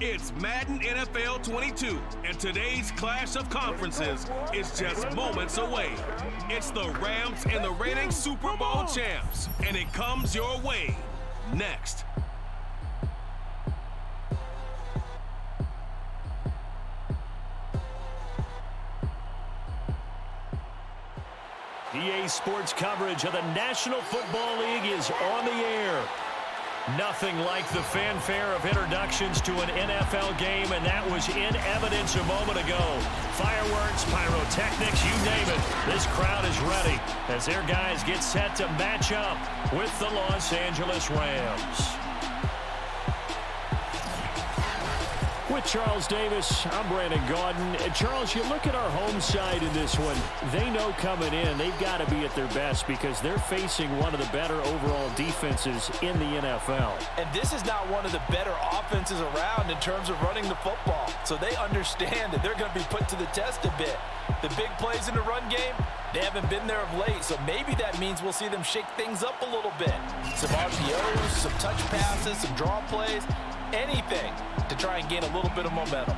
It's Madden NFL 22, and today's clash of conferences is just moments away. It's the Rams and the reigning Super Bowl champs, and it comes your way next. EA Sports coverage of the National Football League is on the air. Nothing like the fanfare of introductions to an NFL game, and that was in evidence a moment ago. Fireworks, pyrotechnics, you name it. This crowd is ready as their guys get set to match up with the Los Angeles Rams. With Charles Davis, I'm Brandon Gaudin. And Charles, you look at our home side in this one. They know coming in they've got to be at their best because they're facing one of the better overall defenses in the NFL. And this is not one of the better offenses around in terms of running the football. So they understand that they're going to be put to the test a bit. The big plays in the run game, they haven't been there of late. So maybe that means we'll see them shake things up a little bit. Some RPOs, some touch passes, some draw plays. Anything to try and gain a little bit of momentum.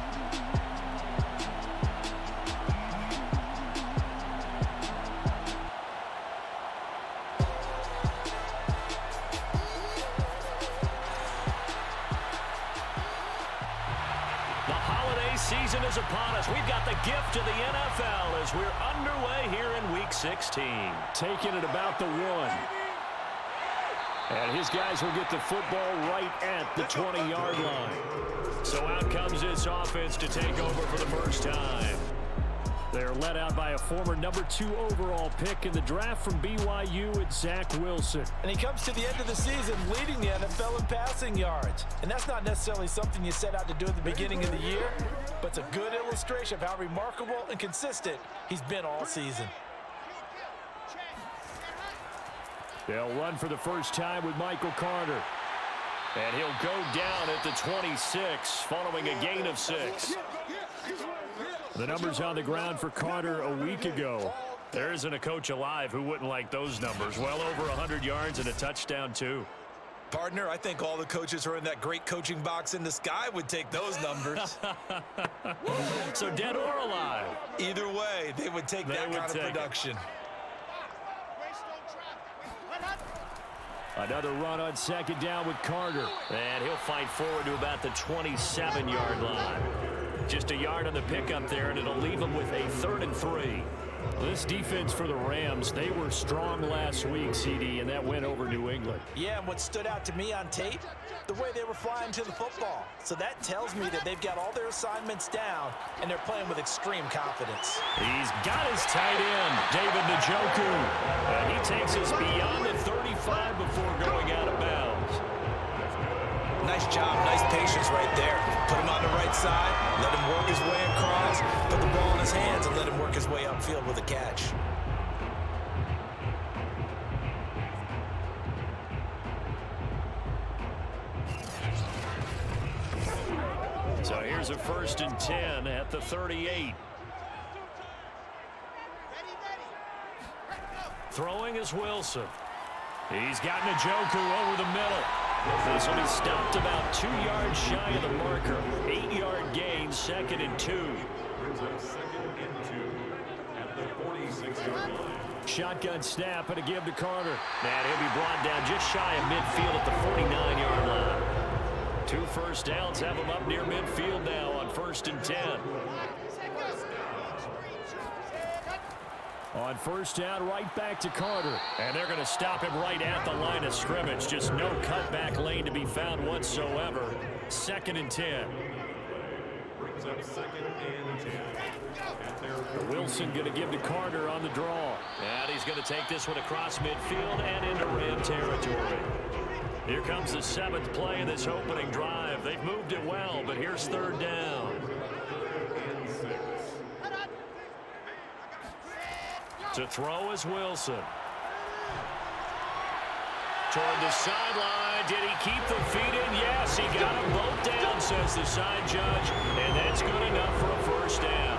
The holiday season is upon us. We've got the gift of the NFL as we're underway here in Week 16. Taking it about the 1. And his guys will get the football right at the 20-yard line. So out comes this offense to take over for the first time. They're led out by a former number 2 overall pick in the draft from BYU at Zach Wilson. And he comes to the end of the season leading the NFL in passing yards. And that's not necessarily something you set out to do at the beginning of the year, but it's a good illustration of how remarkable and consistent he's been all season. They'll run for the first time with Michael Carter. And he'll go down at the 26 following a gain of 6. The numbers on the ground for Carter a week ago. There isn't a coach alive who wouldn't like those numbers. Well over 100 yards and a touchdown, too. Partner, I think all the coaches who are in that great coaching box in the sky would take those numbers. So dead or alive? Either way, they would take that kind of production. Another run on second down with Carter. And he'll fight forward to about the 27-yard line. Just a yard on the pickup there, and it'll leave him with a 3rd and 3. This defense for the Rams, they were strong last week, CD, and that went over New England. Yeah, and what stood out to me on tape, the way they were flying to the football. So that tells me that they've got all their assignments down, and they're playing with extreme confidence. He's got his tight end, David Njoku. And he takes us beyond the 35 before going out of bounds. Nice job, nice patience right there. Put him on the right side, let him work his way across, put the ball in his hands, and let him work his way upfield with a catch. So here's a 1st and 10 at the 38. Throwing is Wilson. He's got Njoku over the middle. This will be stopped about 2 yards shy of the marker. 8-yard gain, 2nd and 2. Brings up 2nd and 2 at the 46-yard line. Shotgun snap and a give to Carter. And he'll be brought down just shy of midfield at the 49-yard line. 2 first downs have him up near midfield now on 1st and 10. On 1st down, right back to Carter. And they're going to stop him right at the line of scrimmage. Just no cutback lane to be found whatsoever. 2nd and 10. Brings up 2nd and 10. Wilson going to give to Carter on the draw. And he's going to take this one across midfield and into Ram territory. Here comes the 7th play of this opening drive. They've moved it well, but here's 3rd down. To throw is Wilson. Toward the sideline. Did he keep the feet in? Yes, he got them both down, says the side judge. And that's good enough for a 1st down.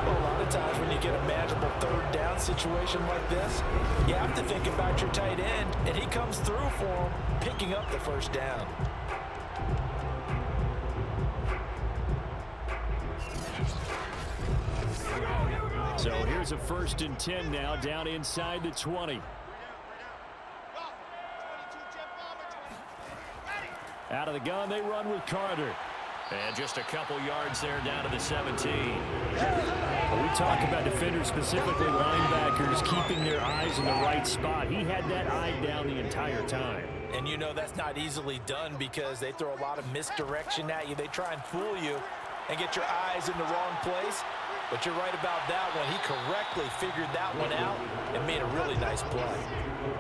Well, a lot of times when you get a manageable 3rd down situation like this, you have to think about your tight end, and he comes through for him, picking up the 1st down. So here's a 1st and 10 now, down inside the 20. Out of the gun, they run with Carter. And just a couple yards there down to the 17. We talk about defenders, specifically linebackers, keeping their eyes in the right spot. He had that eye down the entire time. And you know that's not easily done because they throw a lot of misdirection at you. They try and fool you and get your eyes in the wrong place. But you're right about that one. He correctly figured that one out and made a really nice play.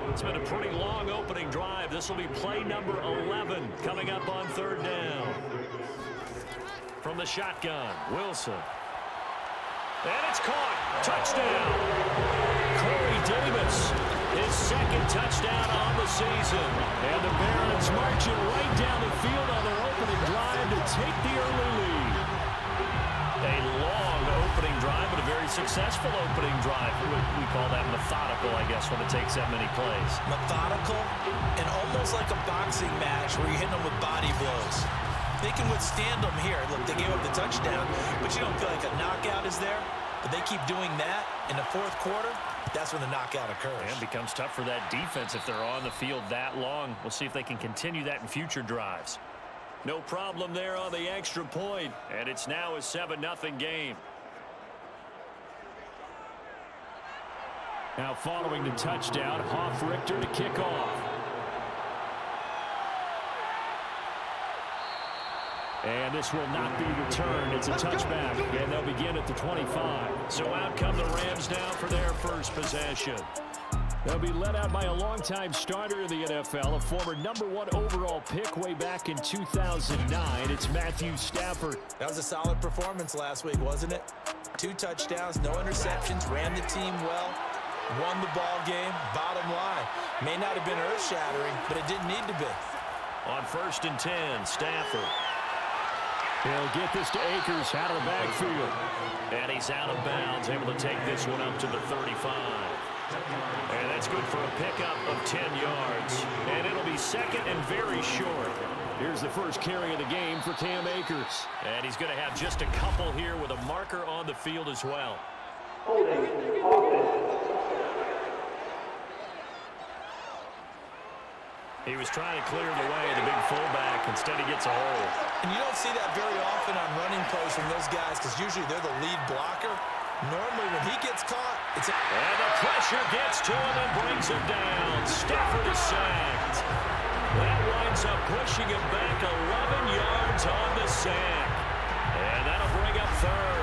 It's been a pretty long opening drive. This will be play number 11 coming up on 3rd down. From the shotgun, Wilson. And it's caught. Touchdown. Corey Davis, his 2nd touchdown on the season. And the Barons marching right down the field on their opening drive to take the early lead. A long opening drive, but a very successful opening drive. We call that methodical, I guess, when it takes that many plays. Methodical and almost like a boxing match where you're hitting them with body blows. They can withstand them here. Look, they gave up the touchdown, but you don't feel like a knockout is there. But they keep doing that in the 4th quarter. That's when the knockout occurs. And it becomes tough for that defense if they're on the field that long. We'll see if they can continue that in future drives. No problem there on the extra point, and it's now a 7-0 game. Now following the touchdown, Hoff-Richter to kick off. And this will not be returned. It's a touchback, and they'll begin at the 25. So out come the Rams now for their first possession. They'll be led out by a longtime starter in the NFL, a former #1 overall pick way back in 2009. It's Matthew Stafford. That was a solid performance last week, wasn't it? 2 touchdowns, no interceptions, ran the team well, won the ball game. Bottom line, may not have been earth-shattering, but it didn't need to be. On 1st and 10, Stafford. He'll get this to Akers out of the backfield. And he's out of bounds, able to take this one up to the 35. And that's good for a pickup of 10 yards. And it'll be 2nd and very short. Here's the first carry of the game for Cam Akers. And he's going to have just a couple here with a marker on the field as well. He was trying to clear the way, the big fullback. Instead, he gets a hole. And you don't see that very often on running plays from those guys because usually they're the lead blocker. Normally, when he gets caught, it's... And the pressure gets to him and brings him down. Stafford is sacked. That winds up pushing him back 11 yards on the sack. And that'll bring up 3rd.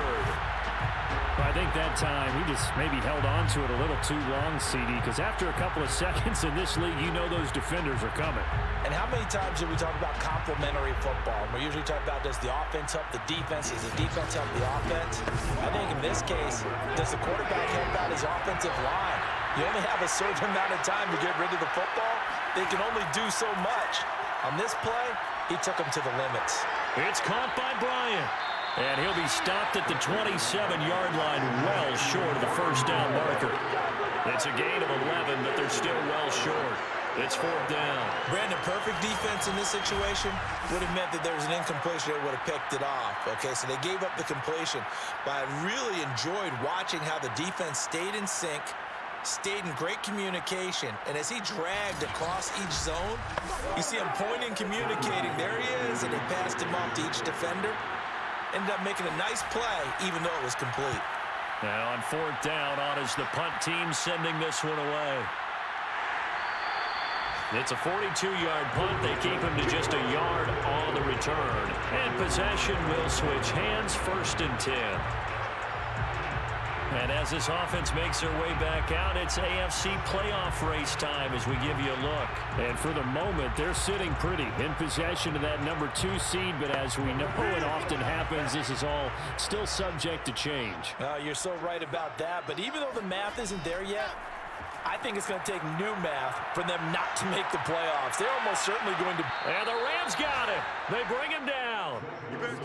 I think that time he just maybe held on to it a little too long, CD, because after a couple of seconds in this league, you know those defenders are coming. And how many times do we talk about complementary football? We usually talk about, does the offense help the defense? Does the defense help the offense? I think in this case, does the quarterback help out his offensive line? You only have a certain amount of time to get rid of the football. They can only do so much. On this play, he took them to the limits. It's caught by Bryant. And he'll be stopped at the 27-yard line, well short of the first down marker. It's a gain of 11, but they're still well short. It's 4th down. Brandon, perfect defense in this situation would have meant that there was an incompletion. They would have picked it off. Okay, so they gave up the completion. But I really enjoyed watching how the defense stayed in sync, stayed in great communication. And as he dragged across each zone, you see him pointing, communicating. There he is, and he passed him off to each defender. Ended up making a nice play, even though it was complete. Now on 4th down, on is the punt team sending this one away. It's a 42-yard punt. They keep him to just a yard on the return. And possession will switch hands, 1st and 10. And as this offense makes their way back out, it's AFC playoff race time as we give you a look. And for the moment, they're sitting pretty in possession of that #2 seed. But as we know it often happens, this is all still subject to change. You're so right about that. But even though the math isn't there yet, I think it's going to take new math for them not to make the playoffs. They're almost certainly going to. And the Rams got it. They bring him down.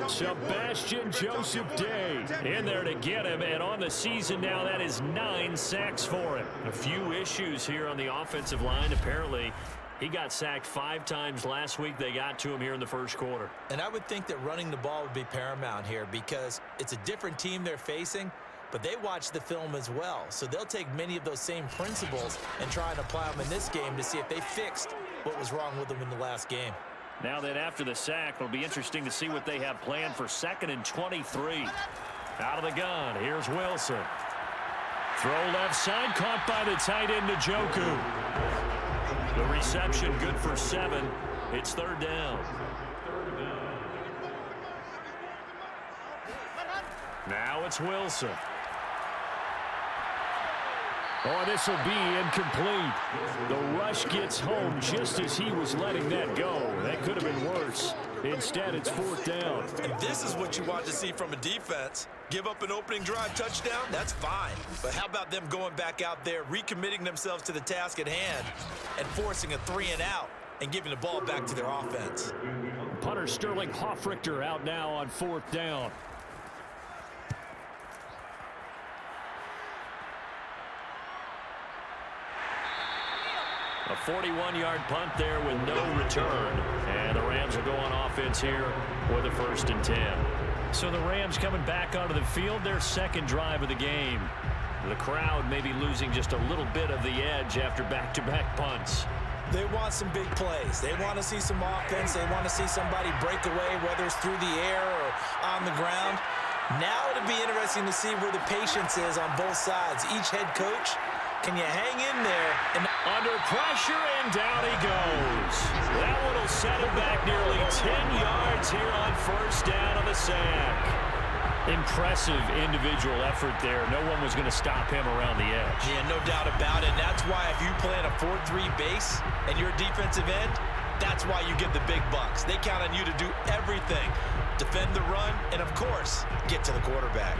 Sebastian Joseph Day in there to get him. And on the season now, that is 9 sacks for him. A few issues here on the offensive line. Apparently, he got sacked 5 times last week. They got to him here in the first quarter. And I would think that running the ball would be paramount here because it's a different team they're facing. but they watch the film as well. So they'll take many of those same principles and try and apply them in this game to see if they fixed what was wrong with them in the last game. Now then, after the sack, it'll be interesting to see what they have planned for 2nd and 23. Out of the gun, here's Wilson. Throw left side, caught by the tight end, Njoku. The reception good for 7. It's 3rd down. Now it's Wilson. Oh, this will be incomplete. The rush gets home just as he was letting that go. That could have been worse. Instead, it's 4th down. And this is what you want to see from a defense. Give up an opening drive touchdown, that's fine. But how about them going back out there, recommitting themselves to the task at hand, and forcing a 3-and-out and giving the ball back to their offense. Punter Sterling Hoffrichter out now on 4th down. A 41-yard punt there with no return. And the Rams will go on offense here with a 1st and 10. So the Rams coming back onto the field, their 2nd drive of the game. The crowd may be losing just a little bit of the edge after back-to-back punts. They want some big plays. They want to see some offense. They want to see somebody break away, whether it's through the air or on the ground. Now it'll be interesting to see where the patience is on both sides. Each head coach, can you hang in there? And under pressure, and down he goes. That one will set him back nearly 10 yards here on 1st down on the sack. Impressive individual effort there. No one was going to stop him around the edge. Yeah, no doubt about it. And that's why if you play in a 4-3 base and you're a defensive end, that's why you get the big bucks. They count on you to do everything. Defend the run, and of course, get to the quarterback.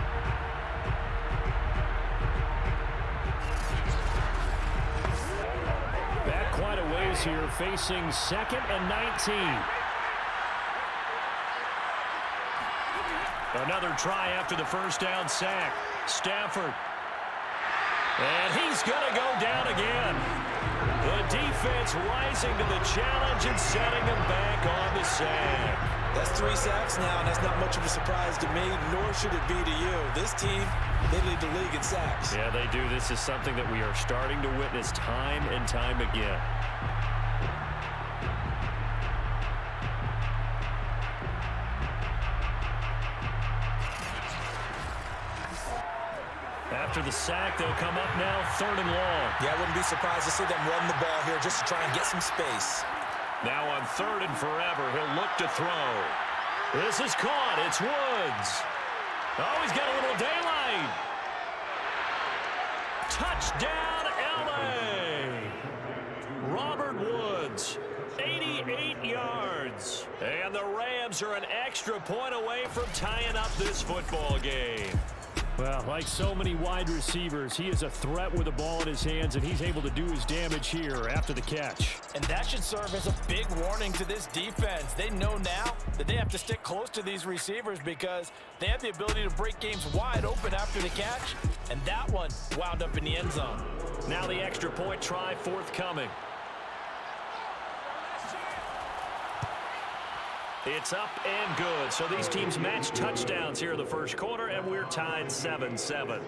Back quite a ways here, facing 2nd and 19. Another try after the 1st down sack. Stafford. And he's going to go down again. The defense rising to the challenge and setting him back on the sack. That's 3 sacks now, and that's not much of a surprise to me, nor should it be to you. This team, they lead the league in sacks. Yeah, they do. This is something that we are starting to witness time and time again. After the sack, they'll come up now 3rd and long. Yeah, I wouldn't be surprised to see them run the ball here just to try and get some space. Now on 3rd and forever, he'll look to throw. This is caught. It's Woods. Oh, he's got a little daylight. Touchdown, L.A. Robert Woods, 88 yards. And the Rams are an extra point away from tying up this football game. Well, like so many wide receivers, he is a threat with the ball in his hands, and he's able to do his damage here after the catch. And that should serve as a big warning to this defense. They know now that they have to stick close to these receivers because they have the ability to break games wide open after the catch, and that one wound up in the end zone. Now the extra point try forthcoming. It's up and good. So these teams match touchdowns here in the 1st quarter, and we're tied 7-7.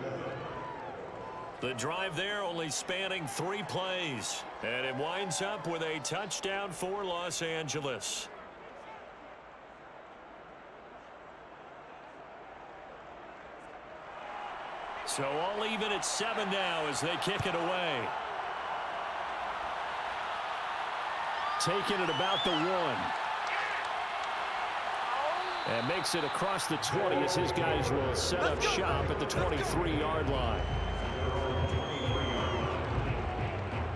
The drive there only spanning 3 plays, and it winds up with a touchdown for Los Angeles. So all even at 7 now as they kick it away. Taking it about the 1. And makes it across the 20 as his guys will set up shop at the 23-yard line.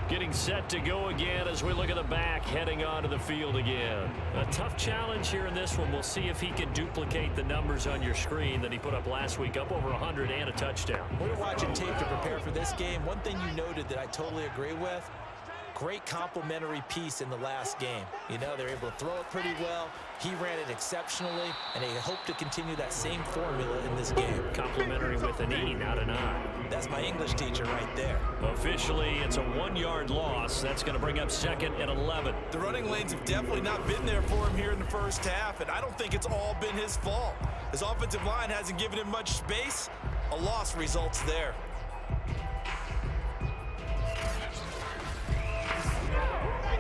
Getting set to go again as we look at the back heading onto the field again. A tough challenge here in this one. We'll see if he can duplicate the numbers on your screen that he put up last week, up over 100 and a touchdown. We were watching tape to prepare for this game. One thing you noted that I totally agree with, great complimentary piece in the last game. You know, they're able to throw it pretty well. He ran it exceptionally, and they hope to continue that same formula in this game. Complimentary with an E, not an I. That's my English teacher right there. Officially, it's a 1-yard loss. That's going to bring up 2nd and 11. The running lanes have definitely not been there for him here in the 1st half, and I don't think it's all been his fault. His offensive line hasn't given him much space. A loss results there.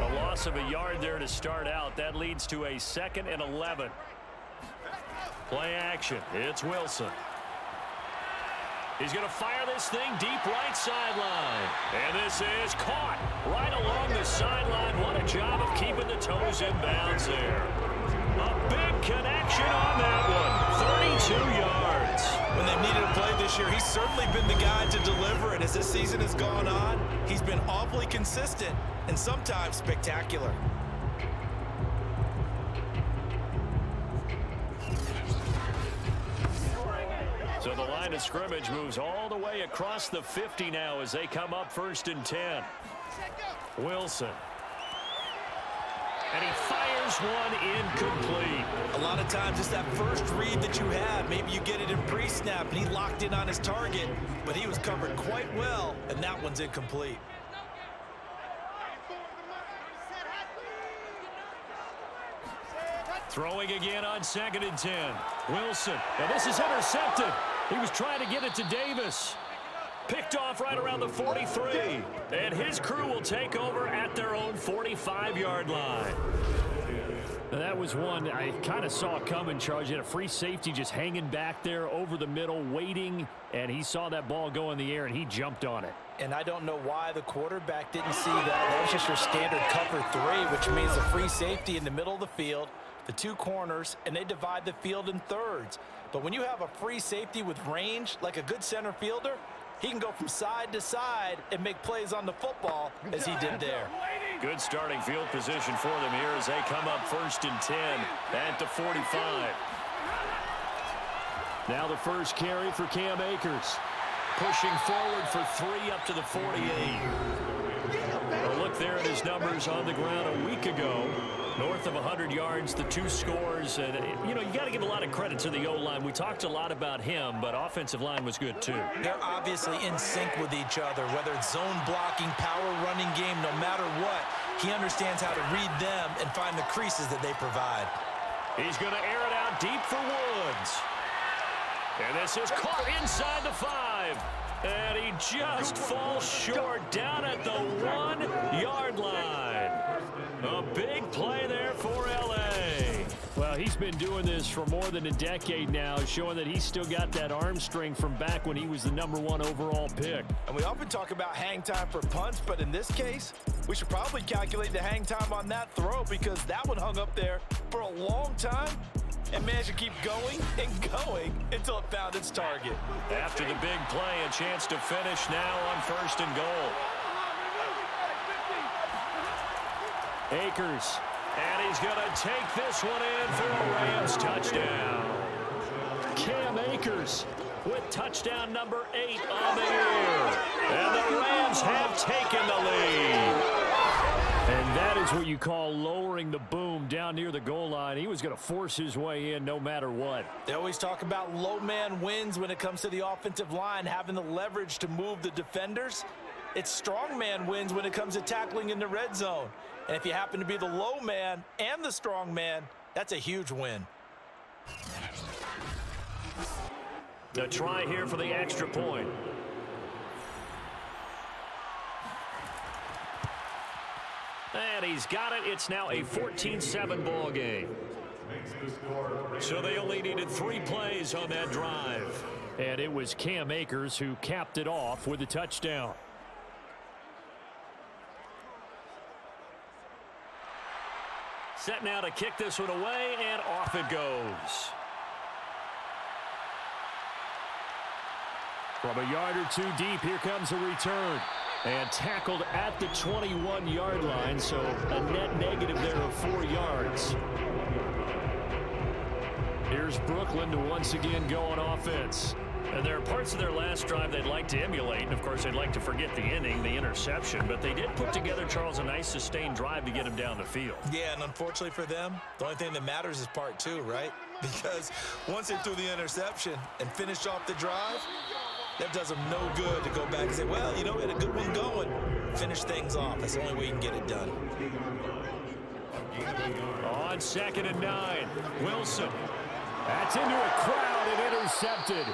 A loss of a yard there to start out. That leads to a 2nd and 11. Play action. It's Wilson. He's going to fire this thing deep right sideline. And this is caught right along the sideline. What a job of keeping the toes in bounds there. A big connection on that one. 32 yards. When they've needed a play this year, he's certainly been the guy to deliver. And as this season has gone on, he's been awfully consistent and sometimes spectacular. So the line of scrimmage moves all the way across the 50 now as they come up 1st and 10. Wilson. And he fires one incomplete. A lot of times it's that first read that you have. Maybe you get it in pre-snap and he locked in on his target, but he was covered quite well, and that one's incomplete. Throwing again on 2nd and 10. Wilson. And this is intercepted. He was trying to get it to Davis. Picked off right around the 43. And his crew will take over at their own 45-yard line. Now that was one I kind of saw coming, Charles. You had a free safety just hanging back there over the middle, waiting, and he saw that ball go in the air, and he jumped on it. And I don't know why the quarterback didn't see that. That was just your standard cover 3, which means a free safety in the middle of the field, the 2 corners, and they divide the field in thirds. But when you have a free safety with range, like a good center fielder, he can go from side to side and make plays on the football as he did there. Good starting field position for them here as they come up 1st and 10 at the 45. Now the first carry for Cam Akers. Pushing forward for 3 up to the 48. A look there at his numbers on the ground a week ago. North of 100 yards, the 2 scores. And, you know, you got to give a lot of credit to the O-line. We talked a lot about him, but offensive line was good, too. They're obviously in sync with each other, whether it's zone blocking, power running game, no matter what. He understands how to read them and find the creases that they provide. He's going to air it out deep for Woods. And this is caught inside the 5. And he just falls short down at the 1-yard line. A big play there for L.A. Well, he's been doing this for more than a decade now, showing that he's still got that arm strength from back when he was the #1 overall pick. And we often talk about hang time for punts, but in this case, we should probably calculate the hang time on that throw because that one hung up there for a long time and managed to keep going and going until it found its target. After the big play, a chance to finish now on 1st and goal. Akers, and he's going to take this one in for a Rams touchdown. Cam Akers with touchdown number 8 on the year. And the Rams have taken the lead. And that is what you call lowering the boom down near the goal line. He was going to force his way in no matter what. They always talk about low man wins when it comes to the offensive line, having the leverage to move the defenders. It's strong man wins when it comes to tackling in the red zone. And if you happen to be the low man and the strong man, that's a huge win. A try here for the extra point. And he's got it. It's now a 14-7 ball game. So they only needed 3 plays on that drive. And it was Cam Akers who capped it off with a touchdown. Set now to kick this one away, and off it goes. From a yard or 2 deep, here comes a return. And tackled at the 21-yard line, so a net negative there of 4 yards. Here's Brooklyn to once again go on offense. And there are parts of their last drive they'd like to emulate. And, of course, they'd like to forget the inning, the interception. But they did put together, Charles, a nice sustained drive to get him down the field. Yeah, and unfortunately for them, the only thing that matters is part 2, right? Because once they threw the interception and finished off the drive, that does them no good to go back and say, well, you know, we had a good one going. Finish things off. That's the only way you can get it done. On 2nd and 9, Wilson. That's into a crowd and intercepted.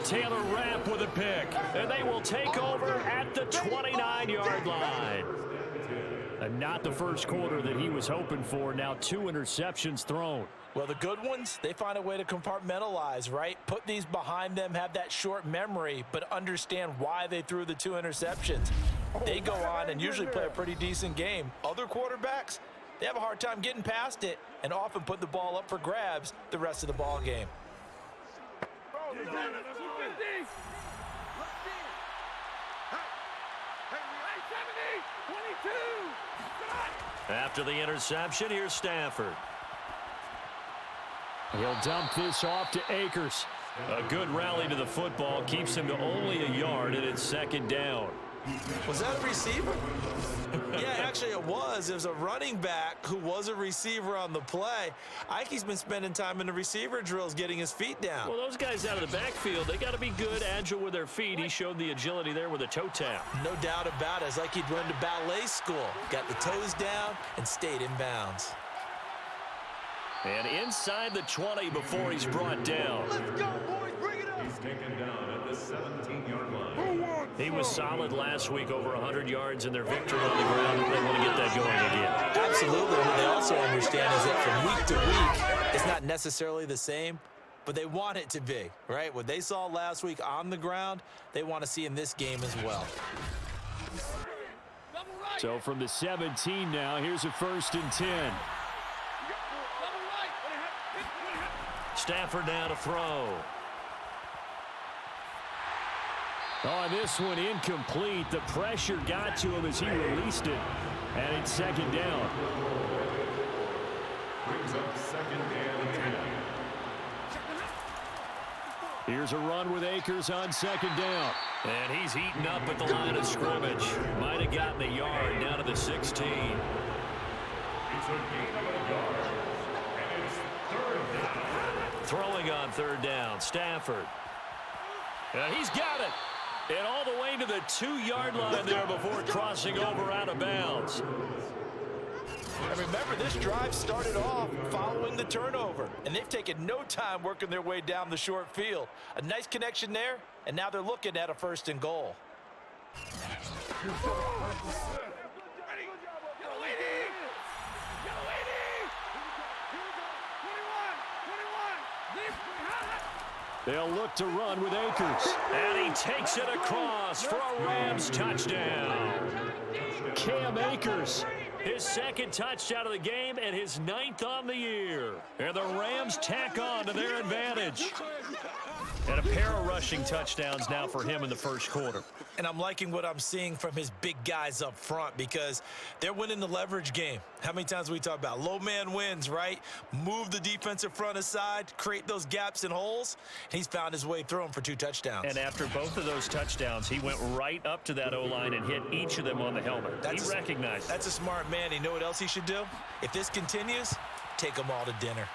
Taylor Rapp with a pick, and they will take over at the 29-yard line. And not the first quarter that he was hoping for. Now 2 interceptions thrown. Well, the good ones, they find a way to compartmentalize, right? Put these behind them, have that short memory, but understand why they threw the 2 interceptions. They go on and usually play a pretty decent game. Other quarterbacks, they have a hard time getting past it and often put the ball up for grabs the rest of the ball game. After the interception, here's Stafford. He'll dump this off to Akers. A good rally to the football keeps him to only a yard, and it's second down. Was that a receiver? Yeah, actually it was. It was a running back who was a receiver on the play. Ike's been spending time in the receiver drills getting his feet down. Well, those guys out of the backfield, they got to be good, agile with their feet. He showed the agility there with a toe tap. No doubt about it. It's like he'd went to ballet school. Got the toes down and stayed in bounds. And inside the 20 before he's brought down. Let's go, boys. Bring it up. He's taken down at the 17-yard line. He was solid last week, over 100 yards in their victory on the ground, and they want to get that going again. Absolutely. What they also understand is that from week to week, it's not necessarily the same, but they want it to be, right? What they saw last week on the ground, they want to see in this game as well. So from the 17 now, here's a 1st and 10. Stafford now to throw. Oh, this one incomplete. The pressure got to him as he released it. And it's second down. Brings up 2nd and 10. Here's a run with Akers on 2nd down. And he's heating up at the line of scrimmage. Might have gotten a yard down to the 16. It's a gain of a yard. And it's 3rd down. Throwing on 3rd down, Stafford. And he's got it. And all the way to the 2-yard line there before crossing over out of bounds. And remember, this drive started off following the turnover, and they've taken no time working their way down the short field. A nice connection there, and now they're looking at a 1st and goal. They'll look to run with Akers. And he takes it across for a Rams touchdown. Cam Akers, his 2nd touchdown of the game and his 9th on the year. And the Rams tack on to their advantage. And a pair of rushing touchdowns now for him in the 1st quarter. And I'm liking what I'm seeing from his big guys up front because they're winning the leverage game. How many times we talk about low man wins, right? Move the defensive front aside, create those gaps and holes. He's found his way through them for 2 touchdowns. And after both of those touchdowns, he went right up to that O-line and hit each of them on the helmet. He recognized. That's a smart man. You know what else he should do? If this continues, take them all to dinner.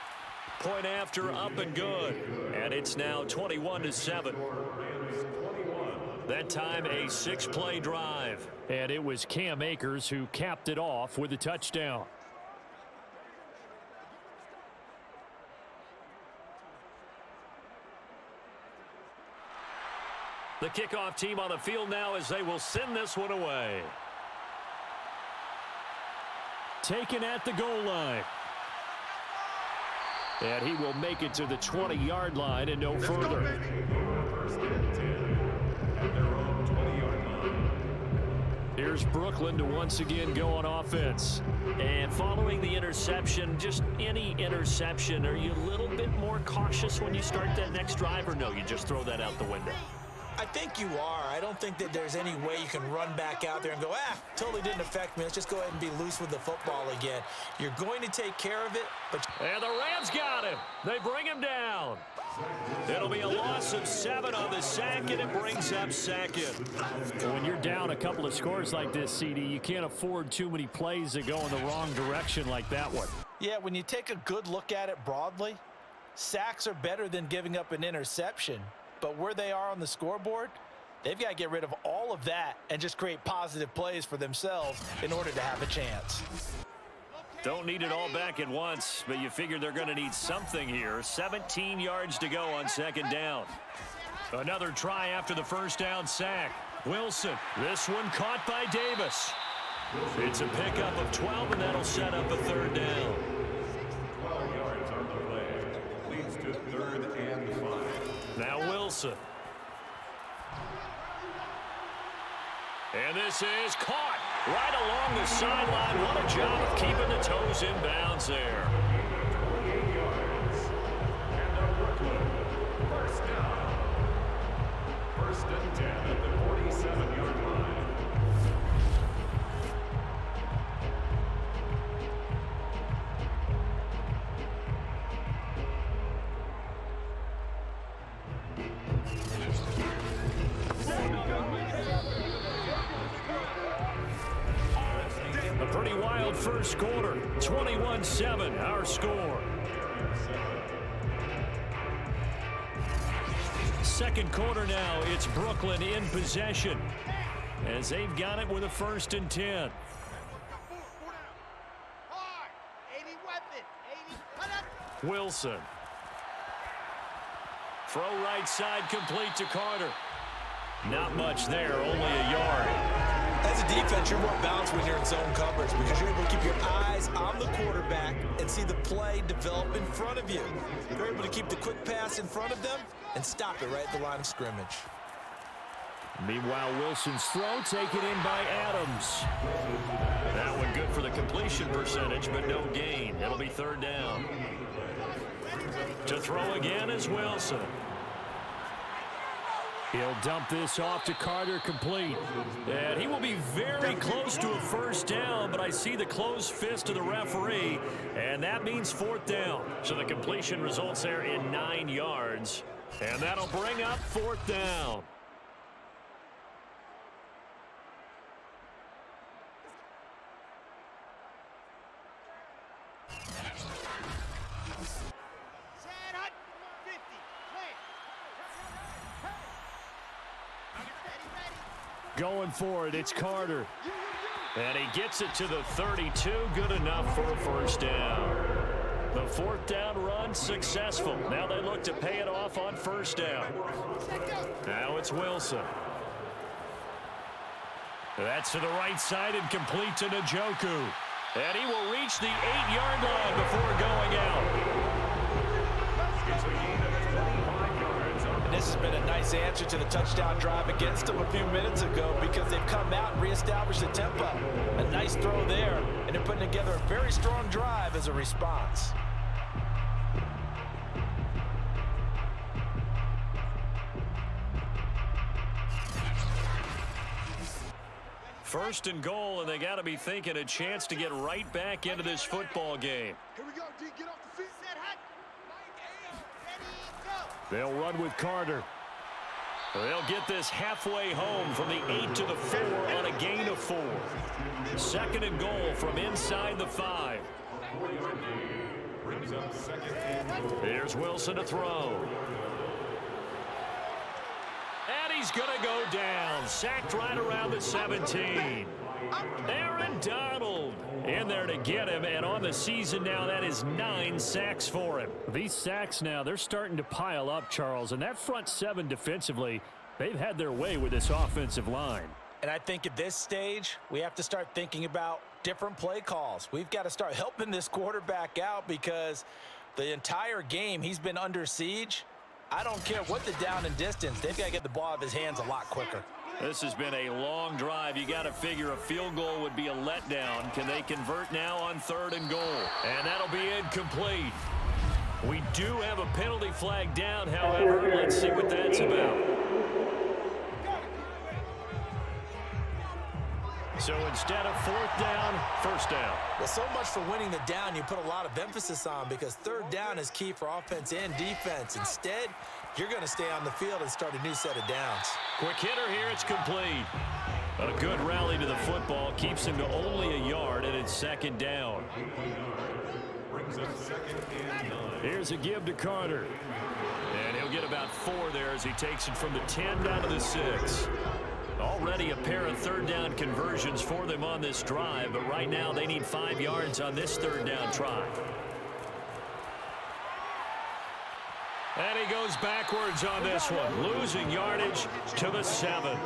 Point after, up and good. And it's now 21-7. That time a 6-play drive. And it was Cam Akers who capped it off with a touchdown. The kickoff team on the field now as they will send this one away. Taken at the goal line. And he will make it to the 20-yard line and no further. 1st and 10 at their own 20-yard line. Here's Brooklyn to once again go on offense. And following the interception, just any interception, are you a little bit more cautious when you start that next drive, or no, you just throw that out the window? I think you are. I don't think that there's any way you can run back out there and go, totally didn't affect me. Let's just go ahead and be loose with the football again. You're going to take care of it, but... And the Rams got him. They bring him down. It'll be a loss of 7 on the sack, and it brings up 2nd. When you're down a couple of scores like this, CD, you can't afford too many plays that go in the wrong direction like that one. Yeah, when you take a good look at it broadly, sacks are better than giving up an interception. But where they are on the scoreboard, they've got to get rid of all of that and just create positive plays for themselves in order to have a chance. Don't need it all back at once, but you figure they're going to need something here. 17 yards to go on 2nd down. Another try after the first down sack. Wilson, this one caught by Davis. It's a pickup of 12, and that'll set up a third down. 12 yards on the play. Leads to 3rd and 5. Now Wilson. And this is caught right along the sideline. What a job of keeping the toes in bounds there. 28 yards. And a Brooklyn first down. 1st and 10 at the 47-yard line. A pretty wild first quarter. 21-7, our score. Second quarter now, it's Brooklyn in possession as they've got it with a 1st and 10. Wilson. Throw right side complete to Carter. Not much there, only a yard. As a defense, you're more balanced when you're in zone coverage because you're able to keep your eyes on the quarterback and see the play develop in front of you. You're able to keep the quick pass in front of them and stop it right at the line of scrimmage. Meanwhile, Wilson's throw taken in by Adams. That one good for the completion percentage, but no gain. It'll be 3rd down. To throw again is Wilson. He'll dump this off to Carter, complete. And he will be very close to a 1st down, but I see the closed fist of the referee, and that means 4th down. So the completion results there in 9 yards, and that'll bring up 4th down. Going for it, it's Carter. And he gets it to the 32, good enough for a 1st down. The 4th down run successful. Now they look to pay it off on 1st down. Now it's Wilson. That's to the right side and complete to Njoku. And he will reach the 8-yard line before going out. It's a gain of 25 yards on And this has been a nice answer to the touchdown drive against them a few minutes ago because they've come out and reestablished the tempo. A nice throw there, and they're putting together a very strong drive as a response. First and goal, and they got to be thinking a chance to get right back into this football game. Here we go, D. Get off the feet. Set hot. Ready, go. They'll run with Carter. They'll get this halfway home from the 8 to the 4 on a gain of 4. 2nd and goal from inside the 5. brings up 2nd and goal. Here's Wilson to throw. And he's going to go down. Sacked right around the 17. Aaron Donald in there to get him, and on the season now, that is 9 sacks for him. These sacks now, they're starting to pile up, Charles, and that front 7 defensively, they've had their way with this offensive line. And I think at this stage, we have to start thinking about different play calls. We've got to start helping this quarterback out because the entire game he's been under siege. I don't care what the down and distance. They've got to get the ball out of his hands a lot quicker. This has been a long drive. You got to figure a field goal would be a letdown. Can they convert now on 3rd and goal? And that'll be incomplete. We do have a penalty flag down, however. Let's see what that's about. So instead of 4th down, 1st down. Well, so much for winning the down you put a lot of emphasis on because 3rd down is key for offense and defense. Instead, you're going to stay on the field and start a new set of downs. Quick hitter here, it's complete. A good rally to the football keeps him to only a yard, and it's 2nd down. Brings up 2nd and 9. Here's a give to Carter. And he'll get about 4 there as he takes it from the 10 down to the 6. Already a pair of 3rd down conversions for them on this drive, but right now they need 5 yards on this 3rd down try. And he goes backwards on this one, losing yardage to the 7.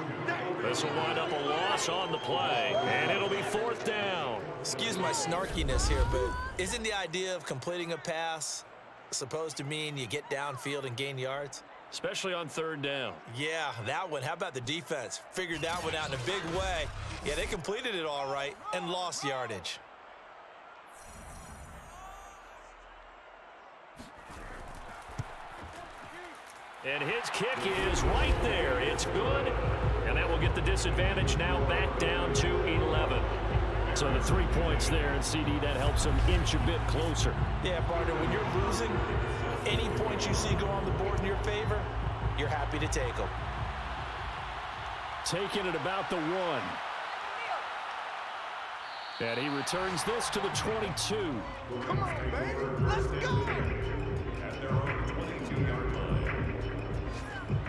This will wind up a loss on the play, and it'll be 4th down. Excuse my snarkiness here, but isn't the idea of completing a pass supposed to mean you get downfield and gain yards? Especially on 3rd down. Yeah, that one. How about the defense? Figured that one out in a big way. Yeah, they completed it all right and lost yardage. And his kick is right there. It's good. And that will get the disadvantage now back down to 11. So the 3 points there, and CD, that helps them inch a bit closer. Yeah, partner, when you're losing, any points you see go on the board in your favor, you're happy to take them. Taking it about the 1. And he returns this to the 22. Come on, baby. Let's go. At their own 22-yard line.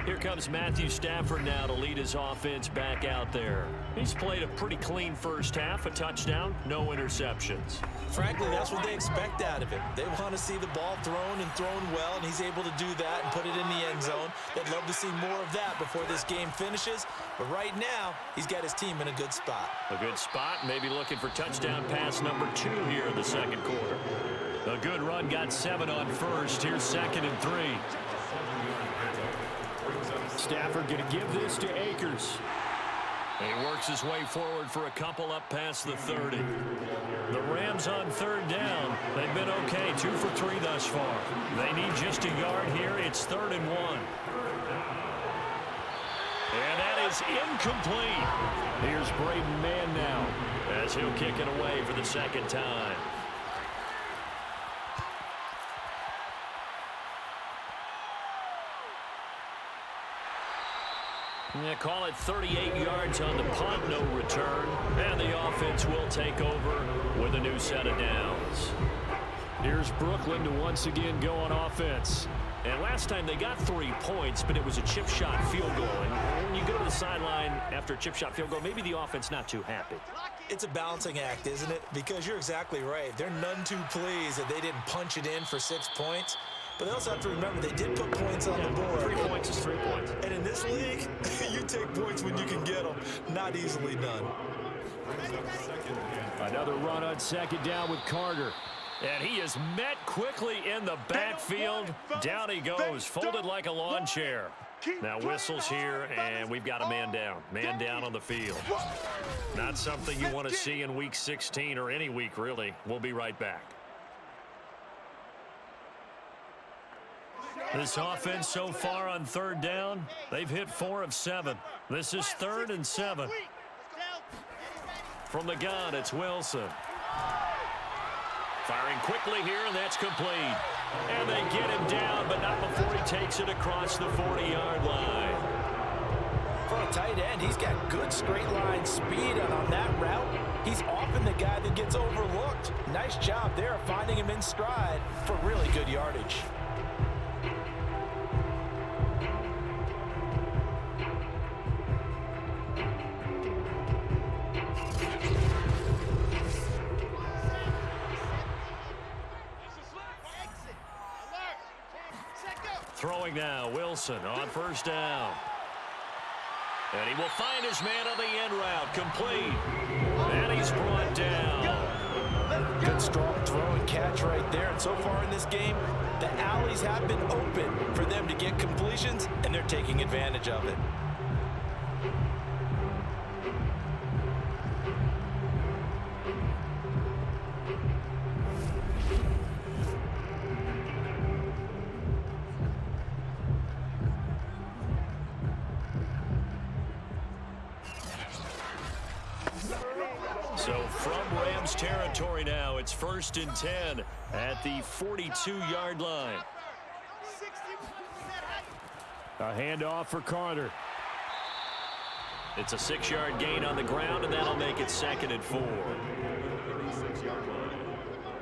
Here comes Matthew Stafford now to lead his offense back out there. He's played a pretty clean first half, a touchdown, no interceptions. Frankly, that's what they expect out of him. They want to see the ball thrown and thrown well, and he's able to do that and put it in the end zone. They'd love to see more of that before this game finishes. But right now, he's got his team in a good spot. A good spot, maybe looking for touchdown pass number 2 here in the second quarter. A good run, got 7 on first. Here's 2nd and 3. Stafford going to give this to Akers. And he works his way forward for a couple up past the 30. The Rams on 3rd down. They've been okay, 2 for 3 thus far. They need just a yard here. It's 3rd and 1. And that is incomplete. Here's Braden Mann now as he'll kick it away for the 2nd time. Yeah, call it 38 yards on the punt, no return. And the offense will take over with a new set of downs. Here's Brooklyn to once again go on offense. And last time they got 3 points, but it was a chip shot field goal. And when you go to the sideline after a chip shot field goal, maybe the offense not too happy. It's a balancing act, isn't it? Because you're exactly right. They're none too pleased that they didn't punch it in for 6 points. But they also have to remember they did put points on the board. 3 points is 3 points. And in this league, you take points when you can get them. Not easily done. Another run on 2nd down with Carter. And he is met quickly in the backfield. Down he goes, folded like a lawn chair. Now whistles here, and we've got a man down. Man down on the field. Not something you want to see in Week 16 or any week, really. We'll be right back. This offense so far on 3rd down, they've hit 4 of 7. This is 3rd and 7. From the gun, it's Wilson. Firing quickly here, and that's complete. And they get him down, but not before he takes it across the 40-yard line. For a tight end, he's got good straight line speed, and on that route, he's often the guy that gets overlooked. Nice job there finding him in stride for really good yardage. Throwing now, Wilson on 1st down. And he will find his man on the end route, complete. And he's brought down. Good strong throw and catch right there. And so far in this game, the alleys have been open for them to get completions, and they're taking advantage of it. So from Rams territory now, it's 1st and 10 at the 42-yard line. A handoff for Carter. It's a 6-yard gain on the ground, and that'll make it 2nd and 4.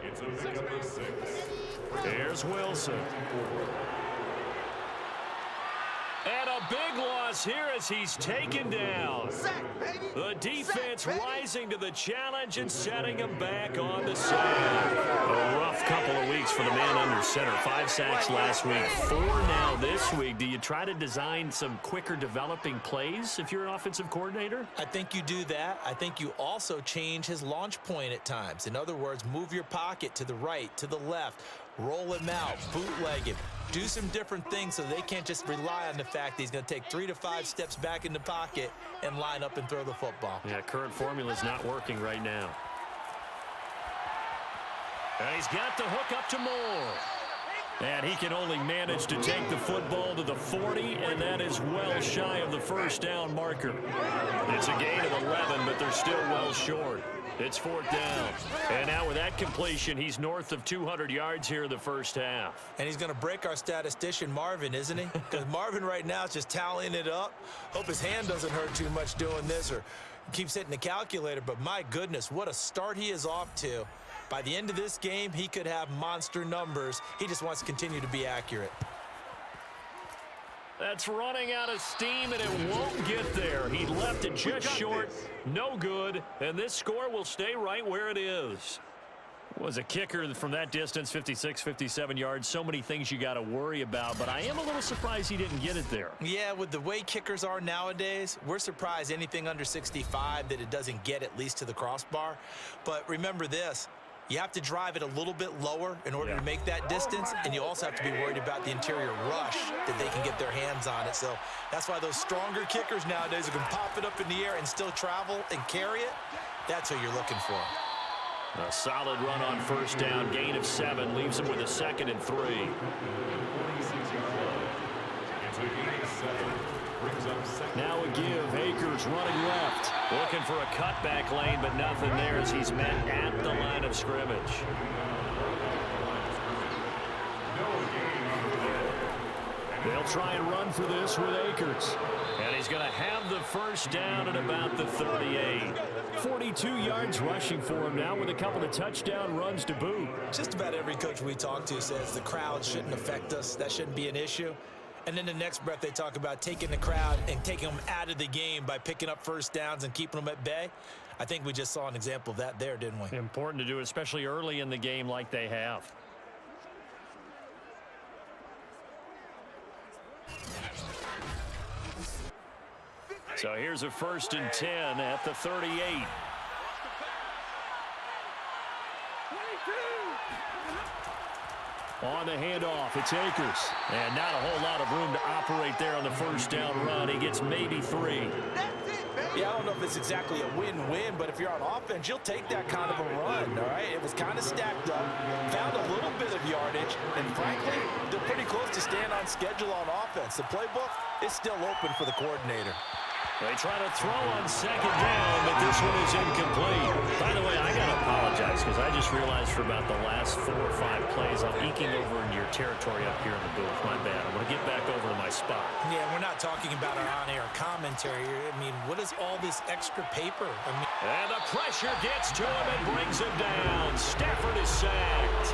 It's a pickup of 6. There's Wilson. And a big loss here as he's taken down. The defense rising to the challenge and setting him back on the side. A rough couple of weeks weeks for the man under center. 5 sacks last week, 4 now this week. Do you try to design some quicker developing plays if you're an offensive coordinator? I think you do that. I think you also change his launch point at times. In other words, move your pocket to the right, to the left, roll him out, bootleg him. Do some different things so they can't just rely on the fact that he's going to take 3 to 5 steps back in the pocket and line up and throw the football. Yeah, current formula is not working right now. And he's got the hook up to Moore. And he can only manage to take the football to the 40, and that is well shy of the first down marker. It's a gain of 11, but they're still well short. It's 4th down. And now with that completion, he's north of 200 yards here in the first half. And he's going to break our statistician, Marvin, isn't he? Because Marvin right now is just tallying it up. Hope his hand doesn't hurt too much doing this or keeps hitting the calculator. But my goodness, what a start he is off to. By the end of this game, he could have monster numbers. He just wants to continue to be accurate. That's running out of steam, and it won't get there. He left it just short. No good, and this score will stay right where it is. Was a kicker from that distance, 56, 57 yards. So many things you got to worry about, but I am a little surprised he didn't get it there. Yeah, with the way kickers are nowadays, we're surprised anything under 65 that it doesn't get at least to the crossbar. But remember this. You have to drive it a little bit lower in order to make that distance, and you also have to be worried about the interior rush that they can get their hands on it. So that's why those stronger kickers nowadays who can pop it up in the air and still travel and carry it, that's who you're looking for. A solid run on first down, gain of 7, leaves him with a 2nd and 3. Now a give, Akers running left. Looking for a cutback lane, but nothing there as he's met at the line of scrimmage. They'll try and run for this with Akers. And he's going to have the first down at about the 38. 42 yards rushing for him now with a couple of touchdown runs to boot. Just about every coach we talk to says the crowd shouldn't affect us. That shouldn't be an issue. And then the next breath they talk about taking the crowd and taking them out of the game by picking up first downs and keeping them at bay. I think we just saw an example of that there, didn't we? Important to do, especially early in the game like they have. So here's a 1st and 10 at the 38. On the handoff, it's Akers. And not a whole lot of room to operate there on the first down run. He gets maybe 3. Yeah, I don't know if it's exactly a win-win, but if you're on offense, you'll take that kind of a run, all right? It was kind of stacked up, found a little bit of yardage, and frankly, they're pretty close to staying on schedule on offense. The playbook is still open for the coordinator. They try to throw on 2nd down, but this one is incomplete. By the way, I got to apologize because I just realized for about the last 4 or 5 plays, I'm eking over into your territory up here in the booth. My bad. I'm going to get back over to my spot. Yeah, we're not talking about our on-air commentary here. I mean, what is all this extra paper? And the pressure gets to him and brings him down. Stafford is sacked.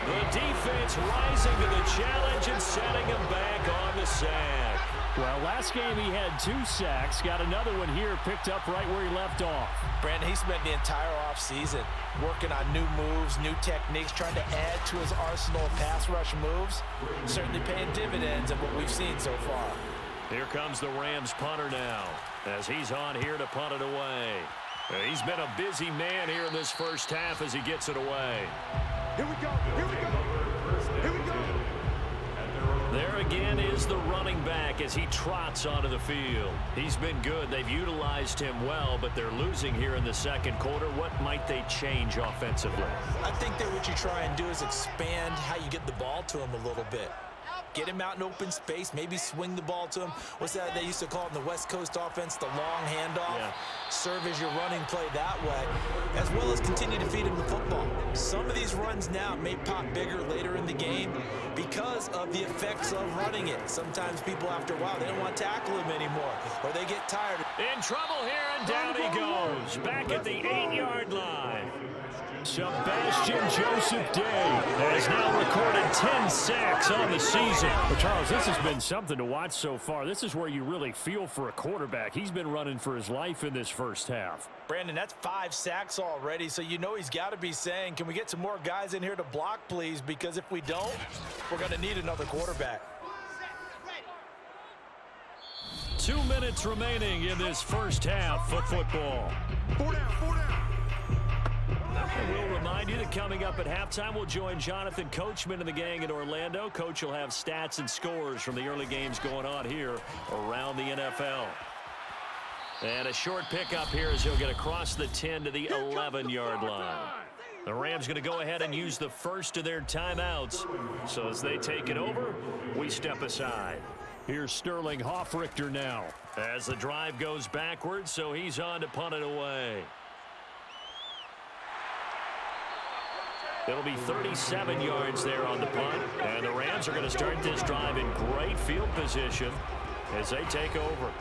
The defense rising to the challenge and setting him back on the sack. Well, last game he had 2 sacks. Got another one here picked up right where he left off. Brandon, he spent the entire offseason working on new moves, new techniques, trying to add to his arsenal of pass rush moves. Certainly paying dividends in what we've seen so far. Here comes the Rams punter now as he's on here to punt it away. He's been a busy man here in this first half as he gets it away. Here we go. Here we go. Here we go. There again is the running back as he trots onto the field. He's been good. They've utilized him well, but they're losing here in the second quarter. What might they change offensively? I think that what you try and do is expand how you get the ball to him a little bit. Get him out in open space, maybe swing the ball to him. What's that they used to call it in the West Coast offense, the long handoff? Yeah. Serve as your running play that way, as well as continue to feed him the football. Some of these runs now may pop bigger later in the game because of the effects of running it. Sometimes people, after a while, they don't want to tackle him anymore, or they get tired. In trouble here, and down he goes, back at the 8-yard line. Sebastian Joseph Day has now recorded 10 sacks on the season. Well, Charles, this has been something to watch so far. This is where you really feel for a quarterback. He's been running for his life in this first half. Brandon, that's 5 sacks already, so you know he's got to be saying, can we get some more guys in here to block, please? Because if we don't, we're going to need another quarterback. 2 minutes remaining in this first half of football. 4 down, 4 down. And we'll remind you that coming up at halftime, we'll join Jonathan Coachman and the gang in Orlando. Coach will have stats and scores from the early games going on here around the NFL. And a short pickup here as he'll get across the 10 to the 11-yard line. The Rams going to go ahead and use the first of their timeouts. So as they take it over, we step aside. Here's Sterling Hoffrichter now as the drive goes backwards, so he's on to punt it away. It'll be 37 yards there on the punt, and the Rams are going to start this drive in great field position as they take over.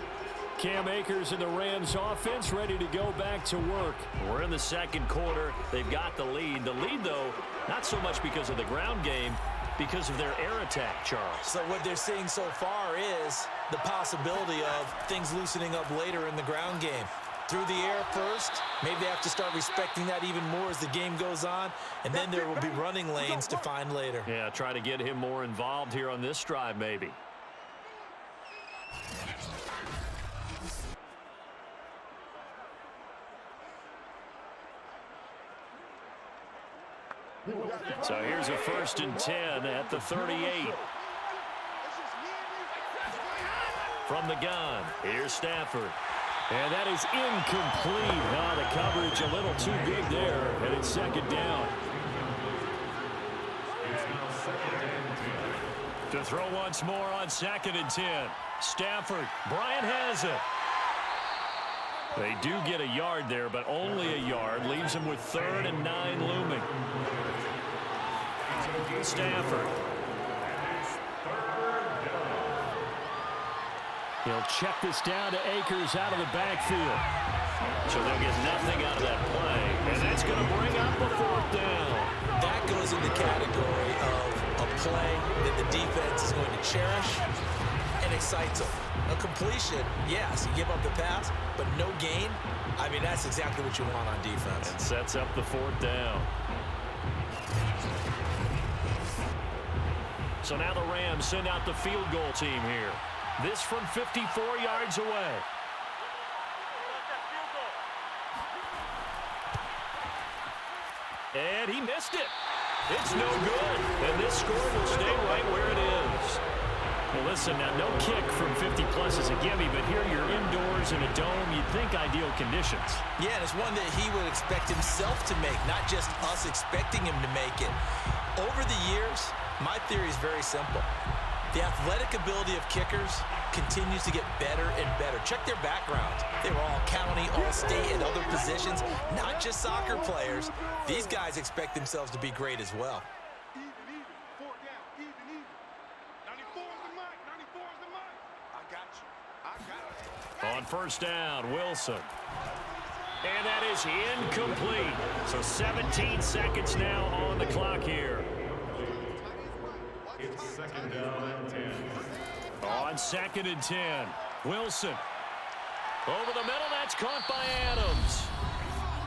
Cam Akers and the Rams offense ready to go back to work. We're in the second quarter. They've got the lead. The lead, though, not so much because of the ground game, because of their air attack, Charles. So what they're seeing so far is the possibility of things loosening up later in the ground game. Through the air first, maybe they have to start respecting that even more as the game goes on, and then there will be running lanes to find later. Yeah, try to get him more involved here on this drive maybe. So here's a 1st and 10 at the 38. From the gun, here's Stafford. And that is incomplete. The coverage a little too big there, and it's second down. To throw once more on 2nd and 10. Stafford, Bryant has it. They do get a yard there, but only a yard. Leaves them with 3rd and 9 looming. Stafford. He'll check this down to Akers out of the backfield. So they'll get nothing out of that play, and that's going to bring up a 4th down. That goes in the category of a play that the defense is going to cherish and excites them. A completion, yes, you give up the pass, but no gain. I mean, that's exactly what you want on defense. And sets up the 4th down. So now the Rams send out the field goal team here. This from 54 yards away. And he missed it. It's no good. And this score will stay right where it is. Well, listen, now no kick from 50-plus is a gimme, but here you're indoors in a dome. You'd think ideal conditions. Yeah, and it's one that he would expect himself to make, not just us expecting him to make it. Over the years, my theory is very simple. The athletic ability of kickers continues to get better and better. Check their backgrounds. They were all county, all state, and other positions, not just soccer players. These guys expect themselves to be great as well. Even, 4 down, even. 94 is the mark, 94 is the mark. I got you. On 1st down, Wilson. And that is incomplete. So 17 seconds now on the clock here. It's 2nd down and 10. On 2nd and 10, Wilson. Over the middle, that's caught by Adams.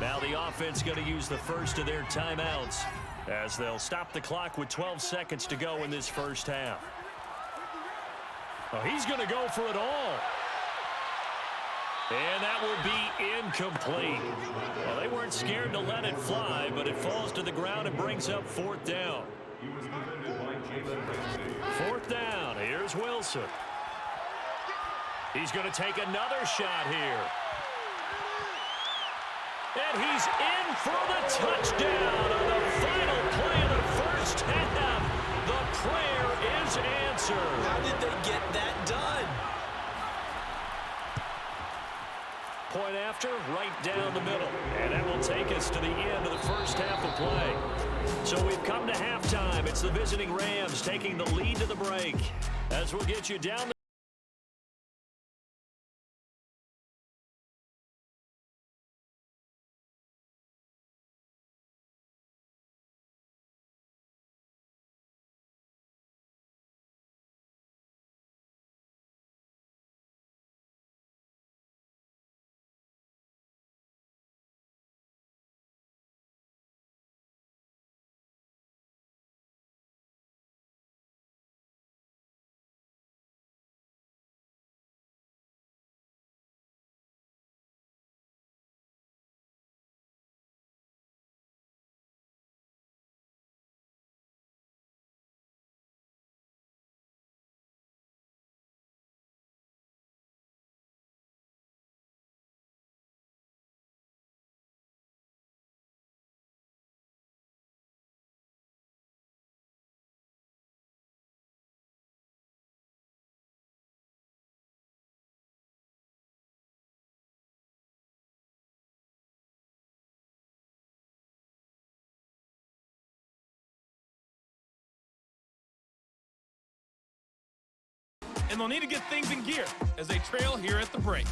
Now the offense going to use the first of their timeouts as they'll stop the clock with 12 seconds to go in this first half. Oh, he's going to go for it all. And that will be incomplete. Well, they weren't scared to let it fly, but it falls to the ground and brings up 4th down. 4th down. Here's Wilson. He's going to take another shot here. And he's in for the touchdown on the final play of the first half. The prayer is answered. How did they get that done? Point after, right down the middle. And that will take us to the end of the first half of play. So we've come to halftime. It's the visiting Rams taking the lead to the break. As we'll get you down the and they'll need to get things in gear as they trail here at the break.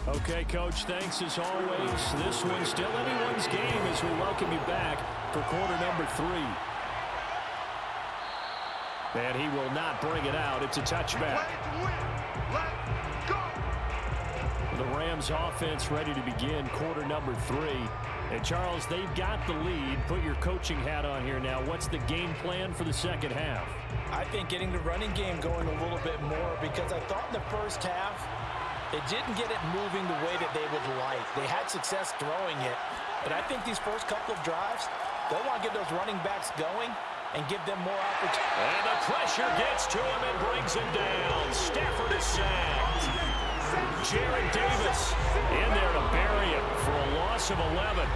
Okay, Coach, thanks as always. This one's still anyone's game as we welcome you back for quarter number 3. And he will not bring it out. It's a touchback. The Rams offense ready to begin quarter number 3. And Charles, they've got the lead. Put your coaching hat on here now. What's the game plan for the second half? I think getting the running game going a little bit more, because I thought in the first half they didn't get it moving the way that they would like. They had success throwing it, but I think these first couple of drives, they'll want to get those running backs going and give them more opportunity. And the pressure gets to him and brings him down. Stafford is sacked. Jared Davis in there to bury him for a loss of 11.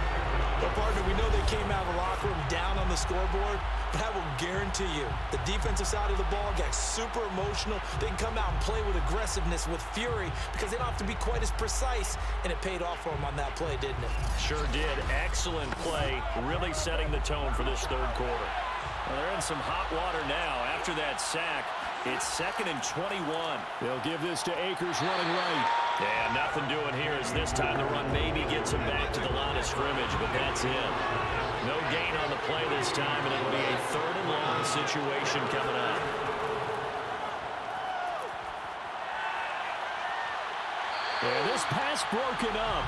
Well, partner, we know they came out of the locker room down on the scoreboard, but I will guarantee you the defensive side of the ball got super emotional. They can come out and play with aggressiveness, with fury, because they don't have to be quite as precise, and it paid off for them on that play, didn't it? Sure did. Excellent play, really setting the tone for this third quarter. Well, they're in some hot water now. After that sack, it's 2nd and 21. They'll give this to Akers running right. Yeah, nothing doing here as this time the run maybe gets him back to the line of scrimmage, but that's it. No gain on the play this time, and it'll be a 3rd and long situation coming up. And this pass broken up.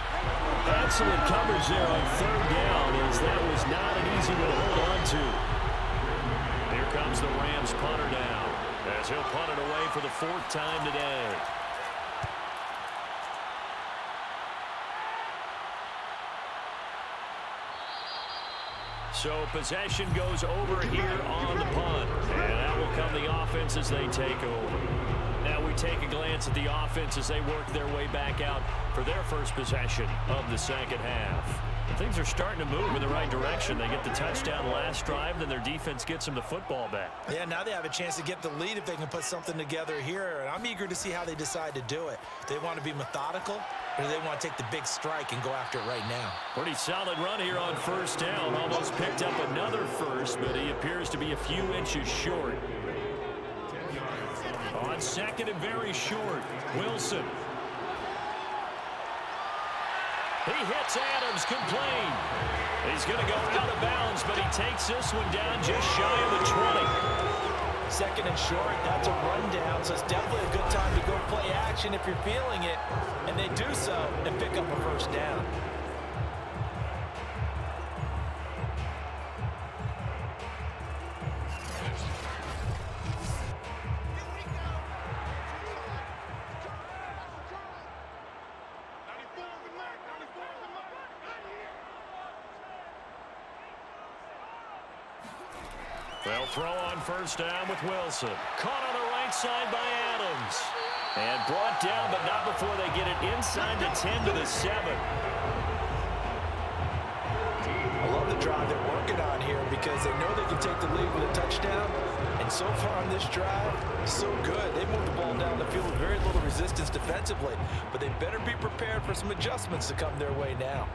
Excellent coverage there on 3rd down, as that was not an easy one to hold on to. Here comes the Rams punter down, as he'll punt it away for the 4th time today. So possession goes over here on the punt, and that will come the offense as they take over. Now we take a glance at the offense as they work their way back out for their first possession of the second half. Things are starting to move in the right direction. They get the touchdown last drive, then their defense gets them the football back. Yeah, now they have a chance to get the lead if they can put something together here, and I'm eager to see how they decide to do it. Do they want to be methodical, or do they want to take the big strike and go after it right now? Pretty solid run here on 1st down. Almost picked up another first, but he appears to be a few inches short. On 2nd and very short, Wilson. He hits Adams, complete. He's going to go out of bounds, but he takes this one down just shy of the 20. 2nd and short, that's a rundown, so it's definitely a good time to go play action if you're feeling it, and they do so and pick up a 1st down. They'll throw on 1st down with Wilson. Caught on the right side by Adams. And brought down, but not before they get it inside the 10 to the 7. I love the drive they're working on here because they know they can take the lead with a touchdown. And so far on this drive, so good. They moved the ball down the field with very little resistance defensively. But they better be prepared for some adjustments to come their way now.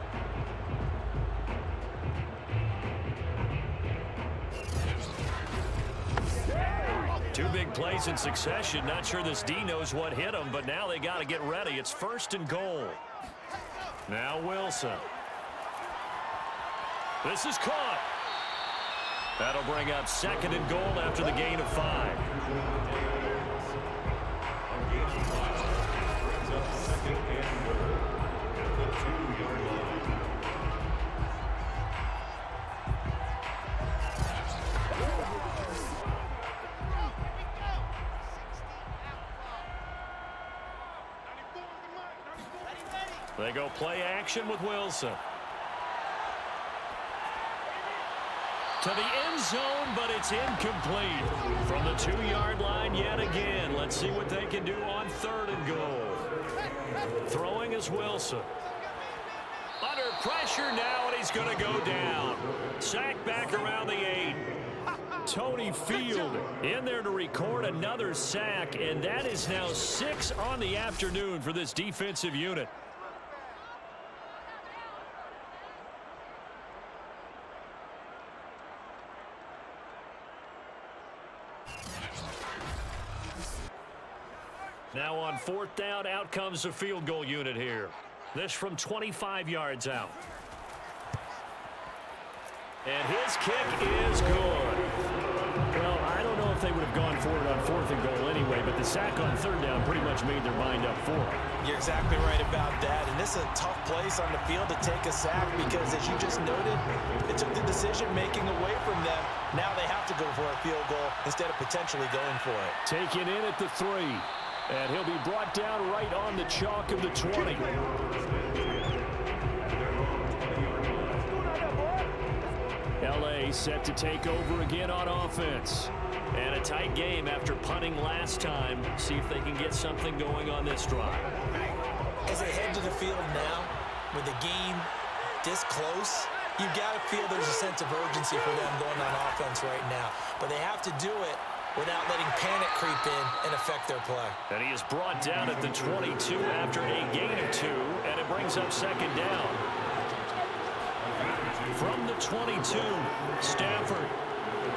Two big plays in succession. Not sure this D knows what hit him, but now they got to get ready. It's 1st and goal. Now Wilson. This is caught. That'll bring up 2nd and goal after the gain of 5. They go play action with Wilson. To the end zone, but it's incomplete. From the 2-yard line yet again. Let's see what they can do on 3rd and goal. Throwing is Wilson. Under pressure now, and he's going to go down. Sacked back around the 8. Tony Field in there to record another sack, and that is now 6 on the afternoon for this defensive unit. Now on 4th down, out comes the field goal unit here. This from 25 yards out. And his kick is good. Well, I don't know if they would have gone for it on 4th and goal anyway, but the sack on 3rd down pretty much made their mind up for it. You're exactly right about that, and this is a tough place on the field to take a sack because, as you just noted, it took the decision-making away from them. Now they have to go for a field goal instead of potentially going for it. Taken in at the 3, and he'll be brought down right on the chalk of the 20. LA set to take over again on offense. And a tight game after punting last time. See if they can get something going on this drive. As they head to the field now, with the game this close, you've got to feel there's a sense of urgency for them going on offense right now. But they have to do it without letting panic creep in and affect their play. And he is brought down at the 22 after a gain of 2, and it brings up 2nd down. From the 22, Stafford.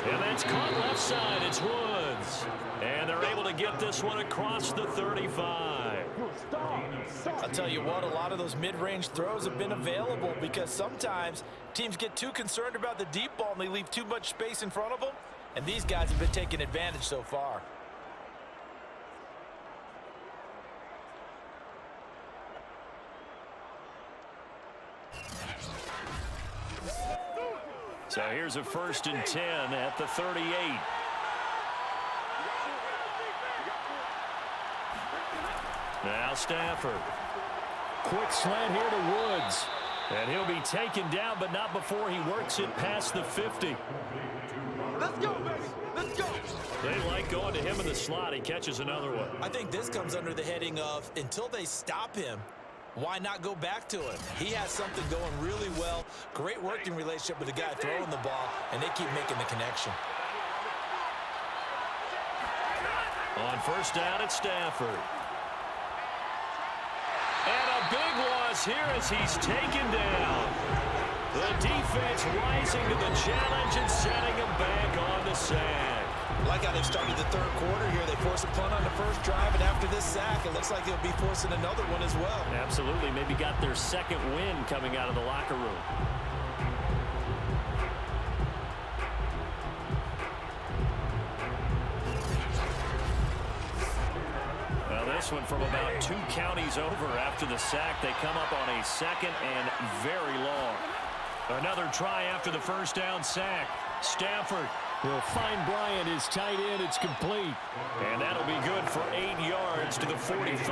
And that's caught left side. It's Woods. And they're able to get this one across the 35. I'll tell you what, a lot of those mid-range throws have been available because sometimes teams get too concerned about the deep ball and they leave too much space in front of them. And these guys have been taking advantage so far. So here's a 1st and 10 at the 38. Now Stafford. Quick slant here to Woods. And he'll be taken down, but not before he works it past the 50. Let's go, baby. Let's go. They like going to him in the slot. He catches another one. I think this comes under the heading of until they stop him, why not go back to him? He has something going really well. Great working relationship with the guy throwing the ball, and they keep making the connection. On 1st down, it's Stafford. And a big loss here as he's taken down. The defense rising to the challenge and setting him back on the sack. Like how they've started the 3rd quarter here. They force a punt on the 1st drive, and after this sack, it looks like they'll be forcing another one as well. Absolutely. Maybe got their 2nd win coming out of the locker room. Well, this one from about 2 counties over after the sack. They come up on a 2nd and very long. Another try after the 1st down sack. Stafford will find Bryant, his tight end. It's complete. And that'll be good for 8 yards to the 45.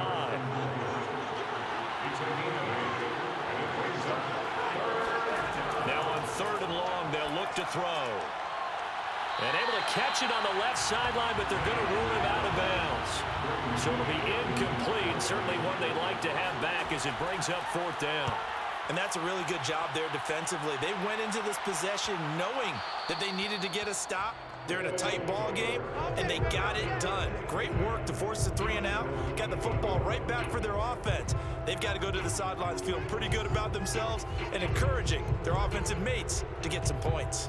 Now on 3rd and long, they'll look to throw. And able to catch it on the left sideline, but they're going to rule him out of bounds. So it'll be incomplete. Certainly one they'd like to have back as it brings up 4th down. And that's a really good job there defensively. They went into this possession knowing that they needed to get a stop. They're in a tight ball game, and they got it done. Great work to force the 3 and out. Got the football right back for their offense. They've got to go to the sidelines feeling pretty good about themselves and encouraging their offensive mates to get some points.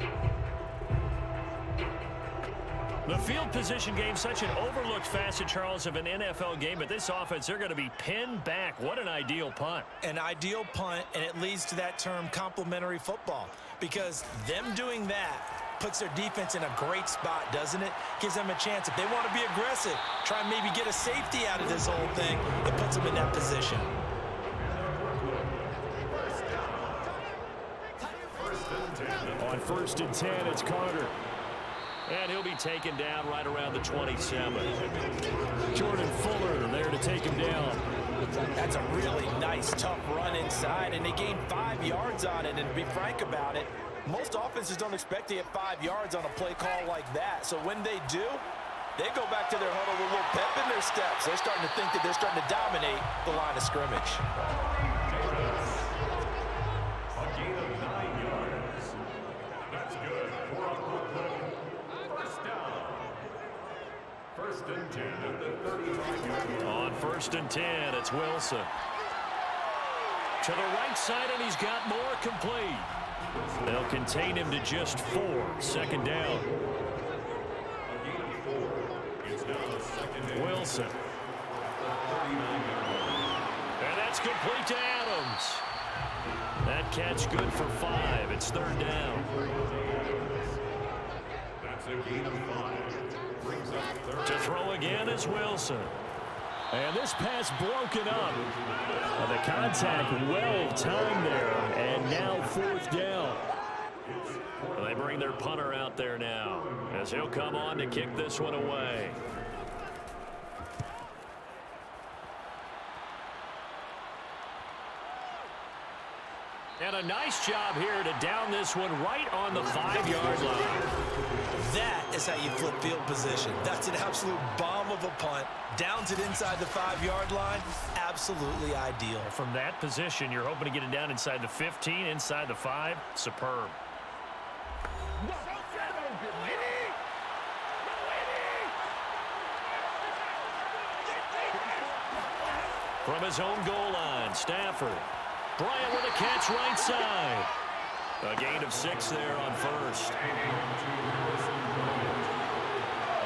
The field position game, such an overlooked facet, Charles, of an NFL game. But this offense, they're going to be pinned back. What an ideal punt. An ideal punt, and it leads to that term complementary football. Because them doing that puts their defense in a great spot, doesn't it? Gives them a chance. If they want to be aggressive, try and maybe get a safety out of this whole thing, it puts them in that position. On 1st and 10, it's Carter. And he'll be taken down right around the 27. Jordan Fuller there to take him down. That's a really nice, tough run inside, and they gained 5 yards on it. And to be frank about it, most offenses don't expect to get 5 yards on a play call like that. So when they do, they go back to their huddle with a little pep in their steps. They're starting to think that they're starting to dominate the line of scrimmage. A gain of 9 yards. That's good for a Brooklyn 1st down. 1st and 10 at the 35-yard line. On 1st and 10, it's Wilson. To the right side, and he's got more complete. They'll contain him to just 4. 2nd down. A gain of 4. It's now 2nd and Wilson. And that's complete to Adams. That catch good for 5. It's 3rd down. That's a gain of 5. Brings up 3rd. To throw again is Wilson. And this pass broken up. The contact well timed there. And now 4th down. They bring their punter out there now as he'll come on to kick this one away. And a nice job here to down this one right on the 5-yard line. That is how you flip field position. That's an absolute bomb of a punt. Downs it inside the 5-yard line. Absolutely ideal. From that position, you're hoping to get it down inside the 15, inside the 5. Superb. From his own goal line, Stafford. Bryant with a catch right side. A gain of 6 there on 1st. A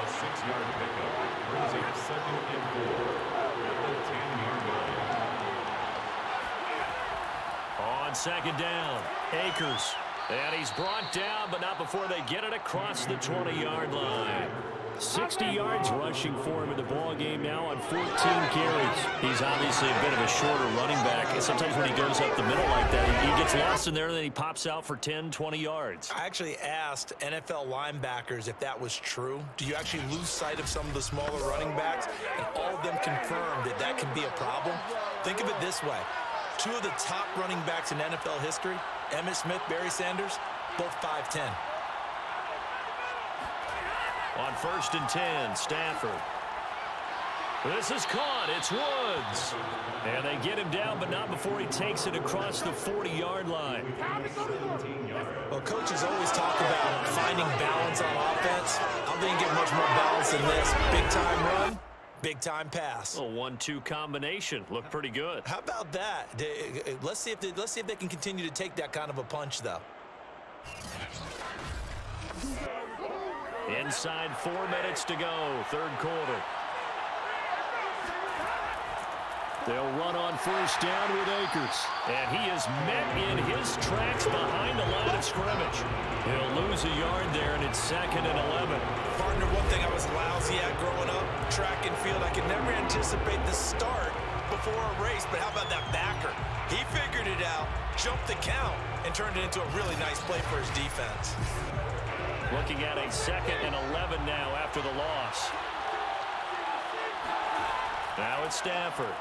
6-yard pickup brings up 2nd and 4 at the 10-yard line. On 2nd down, Akers. And he's brought down, but not before they get it across the 20-yard line. 60 yards rushing for him in the ball game now on 14 carries. He's obviously a bit of a shorter running back. And sometimes when he goes up the middle like that, he gets lost in there, and then he pops out for 10, 20 yards. I actually asked NFL linebackers if that was true. Do you actually lose sight of some of the smaller running backs? And all of them confirmed that that can be a problem. Think of it this way. 2 of the top running backs in NFL history, Emmitt Smith, Barry Sanders, both 5'10". On 1st and 10, Stafford. This is caught. It's Woods. And they get him down, but not before he takes it across the 40-yard line. Well, coaches always talk about finding balance on offense. I don't think you get much more balance than this. Big-time run, big-time pass. A 1-2 combination. Looked pretty good. How about that? Let's see if they can continue to take that kind of a punch, though. Inside 4 minutes to go, 3rd quarter. They'll run on 1st down with Akers. And he is met in his tracks behind the line of scrimmage. He'll lose a yard there, and it's 2nd and 11. Partner, one thing I was lousy at growing up, track and field, I could never anticipate the start before a race, but how about that backer? He figured it out, jumped the count, and turned it into a really nice play for his defense. Looking at a 2nd and 11 now after the loss. Now it's Stafford.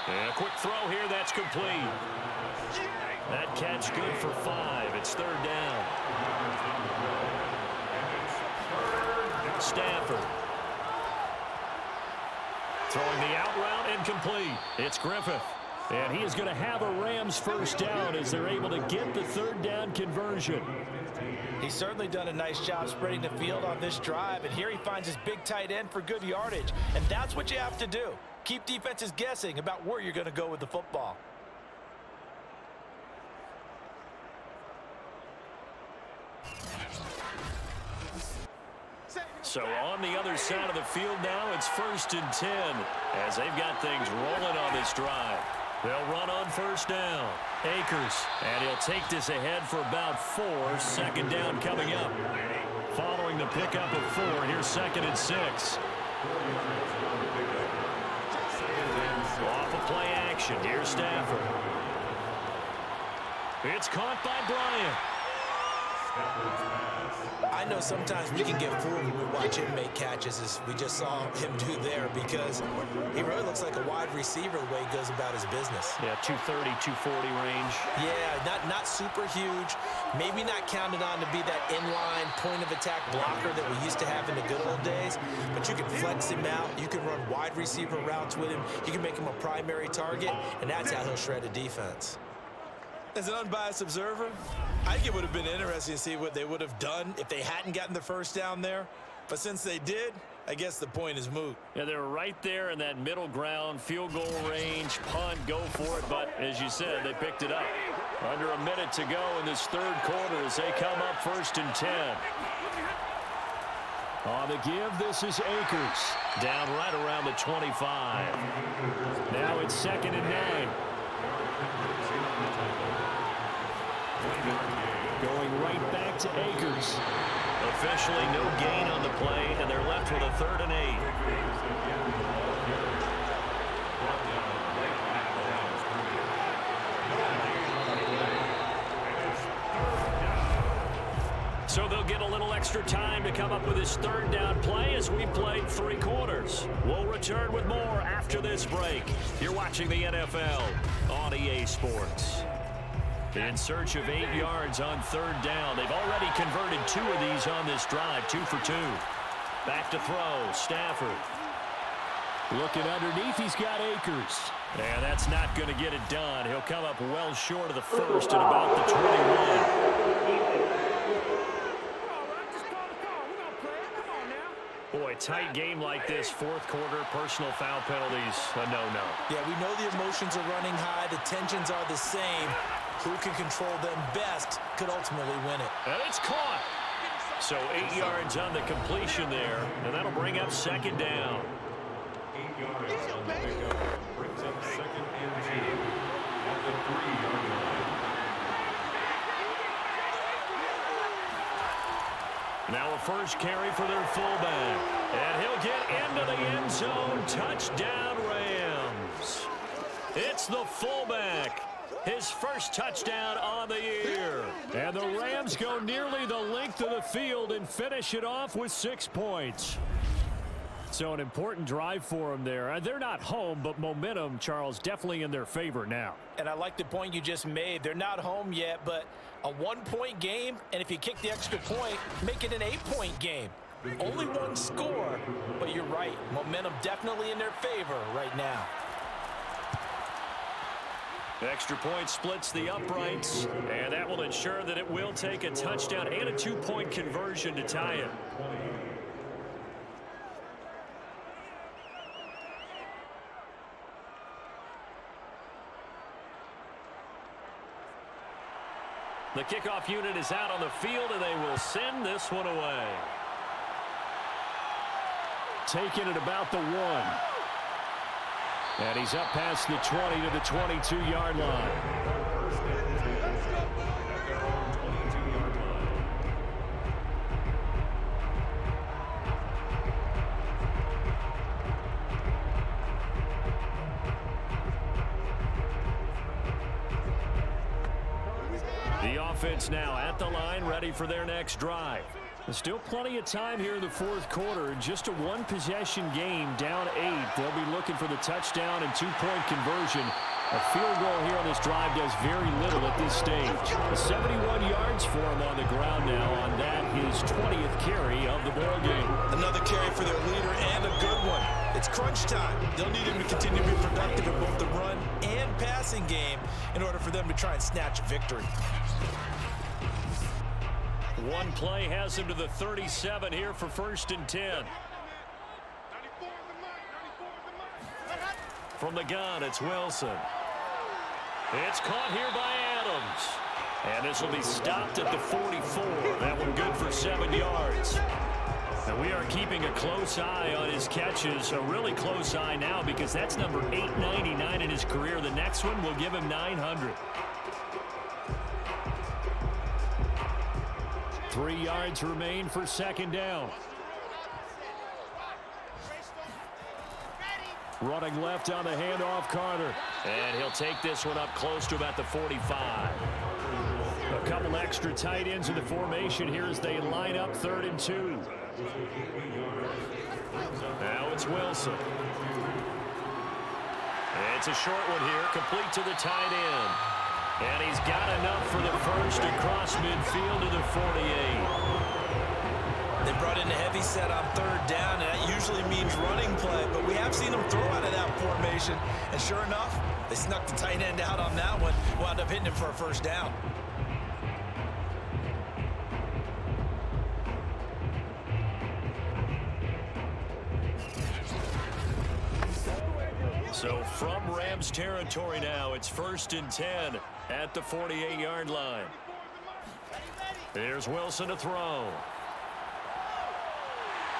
And a quick throw here, that's complete. That catch good for 5. It's 3rd down. Stafford. Throwing the out route incomplete. It's Griffith. And he is going to have a Rams 1st down as they're able to get the 3rd down conversion. He's certainly done a nice job spreading the field on this drive, and here he finds his big tight end for good yardage. And that's what you have to do. Keep defenses guessing about where you're going to go with the football. So on the other side of the field now, it's 1st and 10 as they've got things rolling on this drive. They'll run on 1st down. Akers, and he'll take this ahead for about 4. 2nd down coming up. Following the pickup of 4, here's 2nd and 6. Off of play action, here's Stafford. It's caught by Bryant. I know sometimes we can get fooled when we watch him make catches, as we just saw him do there, because he really looks like a wide receiver the way he goes about his business. Yeah, 230, 240 range. Yeah, not super huge. Maybe not counted on to be that inline point-of-attack blocker that we used to have in the good old days, but you can flex him out. You can run wide receiver routes with him. You can make him a primary target, and that's how he'll shred a defense. As an unbiased observer, I think it would have been interesting to see what they would have done if they hadn't gotten the 1st down there. But since they did, I guess the point is moot. Yeah, they were right there in that middle ground, field goal range, punt, go for it. But as you said, they picked it up. Under a minute to go in this 3rd quarter as they come up 1st and 10. On the give, this is Akers. Down right around the 25. Now it's 2nd and 9. Going right back to Akers. Officially no gain on the play, and they're left with a 3rd and 8. So they'll get a little extra time to come up with his 3rd down play as we played 3 quarters. We'll return with more after this break. You're watching the NFL on EA Sports. In search of 8 yards on 3rd down. They've already converted 2 of these on this drive, 2 for 2. Back to throw, Stafford. Looking underneath, he's got Akers. And that's not going to get it done. He'll come up well short of the 1st at about the 21. Boy, tight game like this, 4th quarter, personal foul penalties, a no-no. Yeah, we know the emotions are running high. The tensions are the same. Who can control them best could ultimately win it. And it's caught. So 8 yards on the completion there, and that'll bring up 2nd down. 8 yards on the pickup. Brings up 2nd and 2 at the 3-yard line. Now a first carry for their fullback. And he'll get into the end zone. Touchdown, Rams. It's the fullback. His first touchdown on the year. And the Rams go nearly the length of the field and finish it off with 6 points. So an important drive for them there. They're not home, but momentum, Charles, definitely in their favor now. And I like the point you just made. They're not home yet, but a 1-point game, and if you kick the extra point, make it an 8-point game. Only 1 score, but you're right. Momentum definitely in their favor right now. Extra point splits the uprights, and that will ensure that it will take a touchdown and a 2-point conversion to tie it. The kickoff unit is out on the field, and they will send this one away. Taking it about the 1. And he's up past the 20 to the 22-yard line. The offense now at the line, ready for their next drive. There's still plenty of time here in the 4th quarter. Just a 1-possession game, down 8. They'll be looking for the touchdown and 2-point conversion. A field goal here on this drive does very little at this stage. 71 yards for him on the ground now on that, his 20th carry of the ball game. Another carry for their leader and a good one. It's crunch time. They'll need him to continue to be productive in both the run and passing game in order for them to try and snatch a victory. One play has him to the 37 here for 1st and 10. From the gun, it's Wilson. It's caught here by Adams. And this will be stopped at the 44. That one good for 7 yards. And we are keeping a close eye on his catches. A really close eye now because that's number 899 in his career. The next one will give him 900. 3 yards remain for 2nd down. Running left on the handoff, Carter. And he'll take this one up close to about the 45. A couple extra tight ends in the formation here as they line up 3rd and 2. Now it's Wilson. It's a short one here, complete to the tight end. And he's got enough for the first across midfield to the 48. They brought in a heavy set on 3rd down, and that usually means running play, but we have seen them throw out of that formation. And sure enough, they snuck the tight end out on that one, wound up hitting him for a 1st down. So from Rams territory now, it's 1st and 10 at the 48-yard line. Here's Wilson to throw.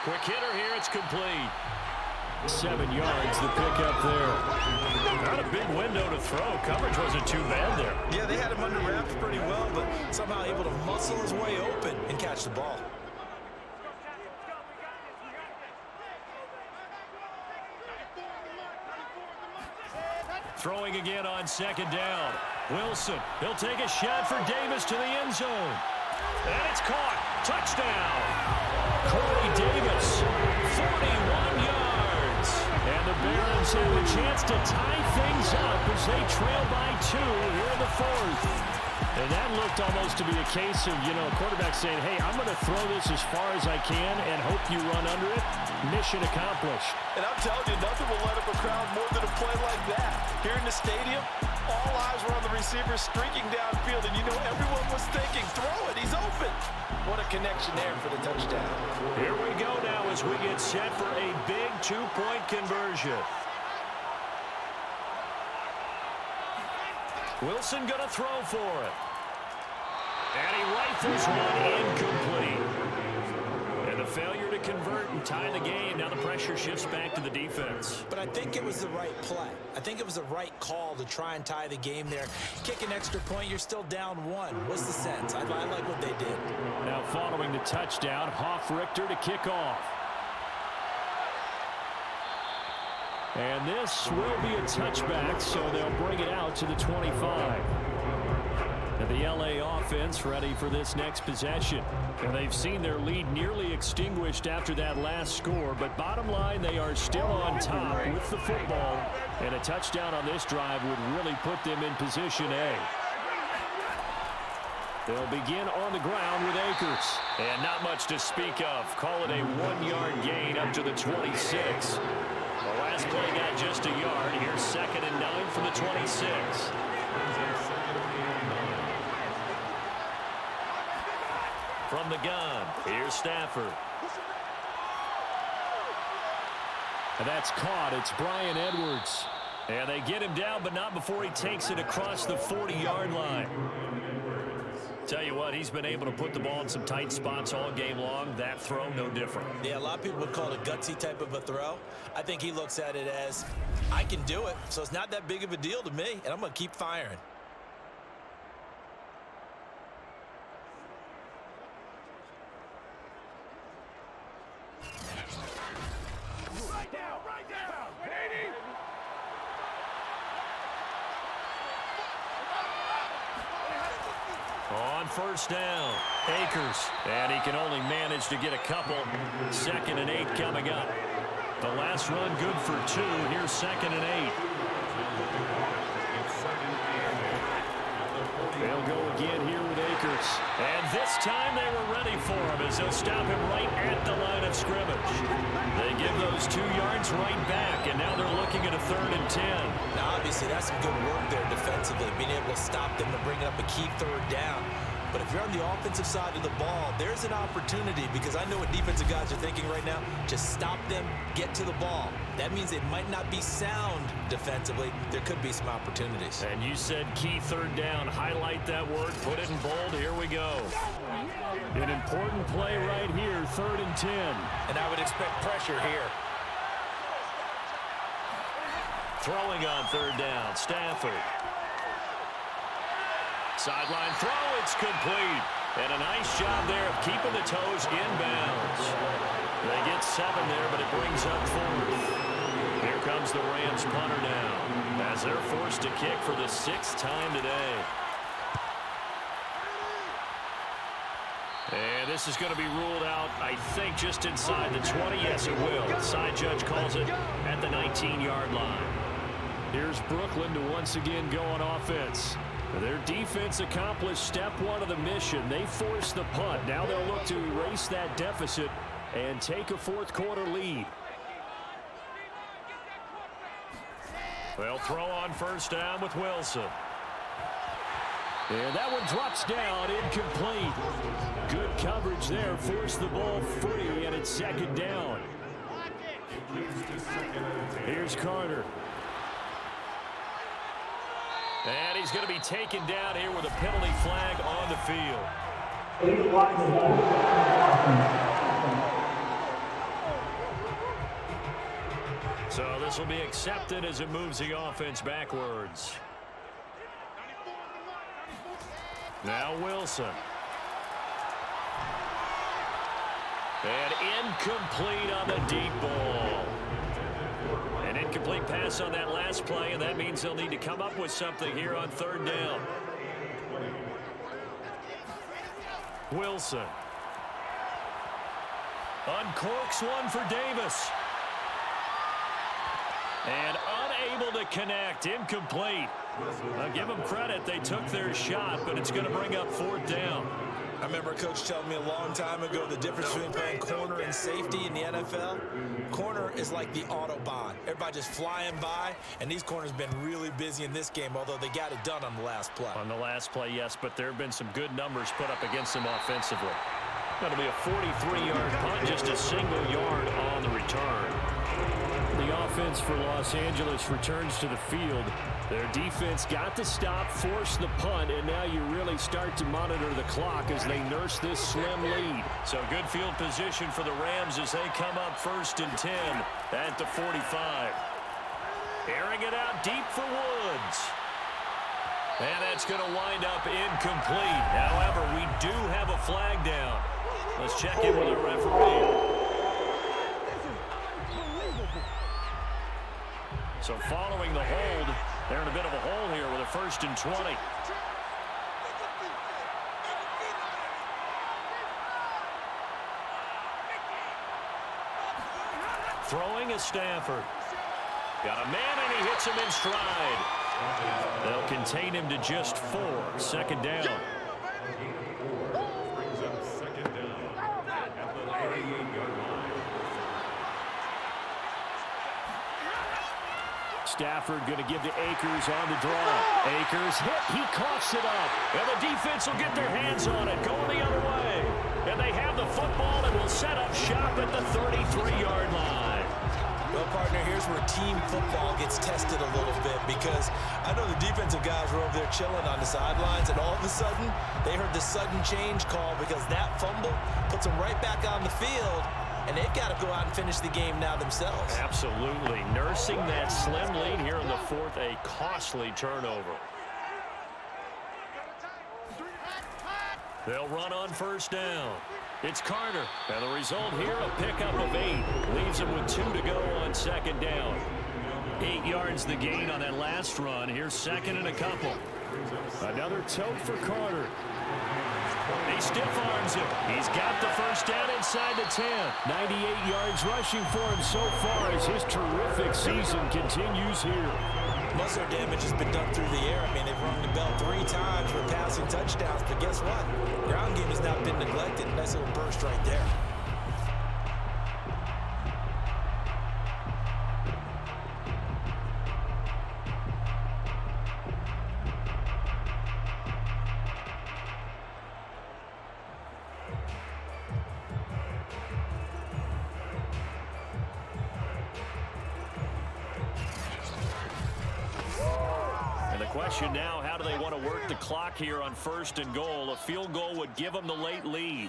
Quick hitter here. It's complete. 7 yards, the pickup there. Not a big window to throw. Coverage wasn't too bad there. Yeah, they had him under wraps pretty well, but somehow able to muscle his way open and catch the ball. Throwing again on second down. Wilson, he'll take a shot for Davis to the end zone. And it's caught. Touchdown. Corey Davis, 41 yards. And the Barons have a chance to tie things up as they trail by 2 here in the 4th. And that looked almost to be a case of, quarterback saying, hey, I'm going to throw this as far as I can and hope you run under it. Mission accomplished. And I'm telling you, nothing will let up a crowd more than a play like that. Here in the stadium, all eyes were on the receiver streaking downfield, and everyone was thinking, throw it, he's open. What a connection there for the touchdown. Here we go now as we get set for a big 2-point conversion. Wilson going to throw for it. And he rifles one incomplete. And the failure to convert and tie the game. Now the pressure shifts back to the defense. But I think it was the right play. I think it was the right call to try and tie the game there. Kick an extra point, you're still down 1. What's the sense? I like what they did. Now following the touchdown, Hoff-Richter to kick off. And this will be a touchback, so they'll bring it out to the 25. And the LA offense ready for this next possession. And they've seen their lead nearly extinguished after that last score, but bottom line, they are still on top with the football. And a touchdown on this drive would really put them in position A. They'll begin on the ground with Akers. And not much to speak of. Call it a 1-yard gain up to the 26. The last play got just a yard. Here's 2nd and 9 from the 26. From the gun, here's Stafford. And that's caught. It's Bryan Edwards. And they get him down, but not before he takes it across the 40-yard line. Tell you what, he's been able to put the ball in some tight spots all game long. That throw, no different. Yeah, a lot of people would call it a gutsy type of a throw. I think he looks at it as, I can do it, so it's not that big of a deal to me, and I'm going to keep firing. On first down, Akers, and he can only manage to get a couple. 2nd and 8 coming up. The last run good for 2. Here's 2nd and 8. They'll go again here with Akers. And this time they were ready for him as they'll stop him right at the line of scrimmage. They give those 2 yards right back, and now they're looking at a 3rd and 10. Now, obviously, that's some good work there defensively, being able to stop them and bring up a key 3rd down. But if you're on the offensive side of the ball, there's an opportunity, because I know what defensive guys are thinking right now. Just stop them, get to the ball. That means it might not be sound defensively. There could be some opportunities. And you said key 3rd down. Highlight that word, put it in bold. Here we go. An important play right here, 3rd and 10. And I would expect pressure here. Throwing on 3rd down, Stafford. Sideline throw, it's complete. And a nice job there of keeping the toes inbounds. They get 7 there, but it brings up 4th. Here comes the Rams punter now, as they're forced to kick for the 6th time today. And this is going to be ruled out, I think, just inside the 20. Yes, it will. The side judge calls it at the 19-yard line. Here's Brooklyn to once again go on offense. Their defense accomplished step 1 of the mission. They forced the punt. Now they'll look to erase that deficit and take a 4th quarter lead. They'll throw on first down with Wilson. And that one drops down, incomplete. Good coverage there, forced the ball free, and it's 2nd down. Here's Carter. And he's going to be taken down here with a penalty flag on the field. So this will be accepted as it moves the offense backwards. Now Wilson. And incomplete on the deep ball. An incomplete pass on that last play, and that means they'll need to come up with something here on third down. Wilson. Uncorks one for Davis. And unable to connect. Incomplete. I'll give them credit. They took their shot, but it's going to bring up fourth down. I remember a coach telling me a long time ago the difference between playing corner and safety in the NFL. Corner is like the Autobahn. Everybody just flying by, and these corners have been really busy in this game, although they got it done on the last play. On the last play, yes, but there have been some good numbers put up against them offensively. Going to be a 43-yard punt, just a single yard on the return. The offense for Los Angeles returns to the field. Their defense got the stop, forced the punt, and now you really start to monitor the clock as they nurse this slim lead. So good field position for the Rams as they come up 1st and 10 at the 45. Airing it out deep for Woods. And that's going to wind up incomplete. However, we do have a flag down. Let's check in with the referee. So following the hold, they're in a bit of a hole here with a 1st and 20. Throwing is Stafford. Got a man and he hits him in stride. They'll contain him to just 4. 2nd down. Brings up 2nd down at the 38-yard line. Stafford going to give to Akers on the draw. Akers hit. He coughs it up. And the defense will get their hands on it. Going the other way. And they have the football and will set up shop at the 33-yard line. Well, partner, here's where team football gets tested a little bit because I know the defensive guys were over there chilling on the sidelines, and all of a sudden, they heard the sudden change call because that fumble puts them right back on the field, and they've got to go out and finish the game now themselves. Absolutely. Nursing that slim lead here in the 4th, a costly turnover. They'll run on 1st down. It's Carter. And the result here, a pickup of 8. Leaves him with 2 to go on 2nd down. 8 yards the gain on that last run. Here's 2nd and a couple. Another tote for Carter. He stiff arms him. He's got the 1st down inside the 10. 98 yards rushing for him so far as his terrific season continues here. Most of their damage has been done through the air. I mean, they've rung the bell 3 times for passing touchdowns, but guess what? Ground game has not been neglected. Nice little burst right there. Now, how do they want to work the clock here on 1st and goal? A field goal would give them the late lead.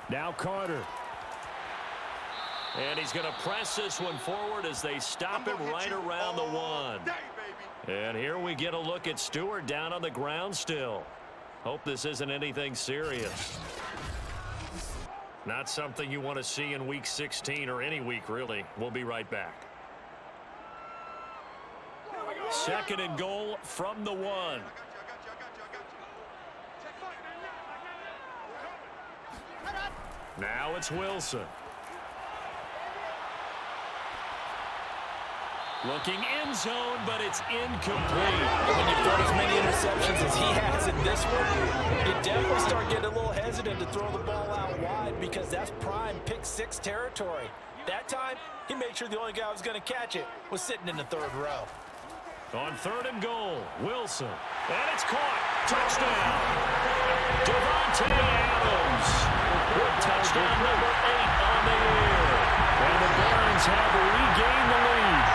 Now Carter. And he's going to press this one forward as they stop him right around the 1. And here we get a look at Stewart down on the ground still. Hope this isn't anything serious. Not something you want to see in week 16 or any week, really. We'll be right back. 2nd and goal from the 1. Now it's Wilson. Looking end zone, but it's incomplete. When you throw as many interceptions as he has in this one, you definitely start getting a little hesitant to throw the ball out wide because that's prime pick 6 territory. That time, he made sure the only guy who was going to catch it was sitting in the 3rd row. On 3rd and goal, Wilson. And it's caught. Touchdown. Devontae Adams with touchdown number 8 on the year. And the Barons have regained the lead.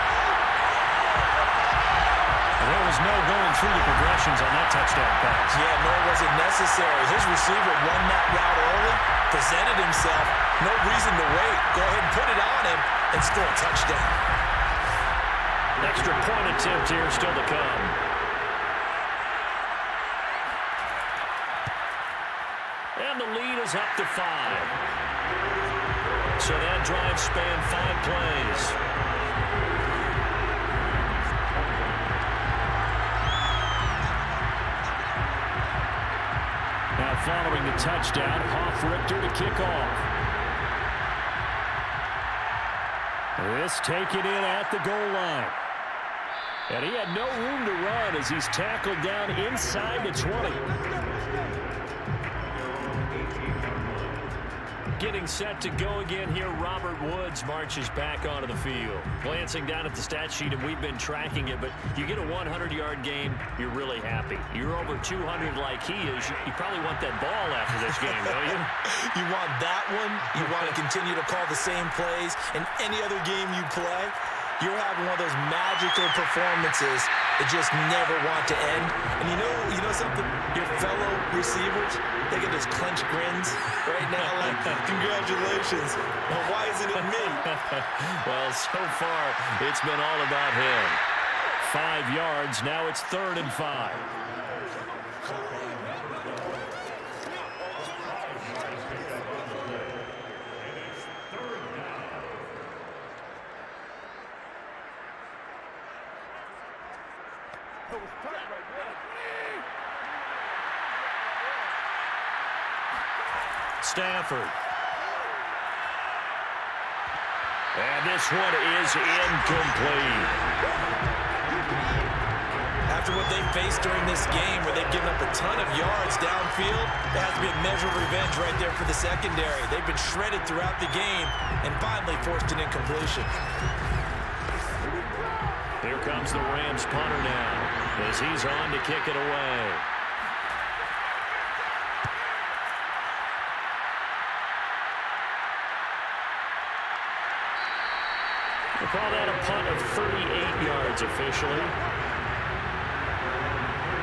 And there was no going through the progressions on that touchdown pass. Yeah, nor was it necessary. His receiver won that route early, presented himself, No reason to wait. Go ahead and put it on him and score a touchdown. Extra point attempt here still to come. And the lead is up to 5. So that drive spanned 5 plays. Now following the touchdown, Richter to kick off. This taken in at the goal line. And he had no room to run as he's tackled down inside the 20. Getting set to go again here, Robert Woods marches back onto the field. Glancing down at the stat sheet, and we've been tracking it, but you get a 100-yard game, you're really happy. You're over 200 like he is. You probably want that ball after this game, don't you? You want that one. You want to continue to call the same plays in any other game you play. You're having one of those magical performances that just never want to end. And you know something? Your fellow receivers, they get those clenched grins right now like, congratulations. Well, why isn't it me? Well, so far, it's been all about him. 5 yards. Now it's 3rd and 5. Stafford. And this one is incomplete. After what they faced during this game where they've given up a ton of yards downfield, there has to be a measure of revenge right there for the secondary. They've been shredded throughout the game and finally forced an incompletion. Here comes the Rams punter now as he's on to kick it away. We'll call that a punt of 38 yards officially.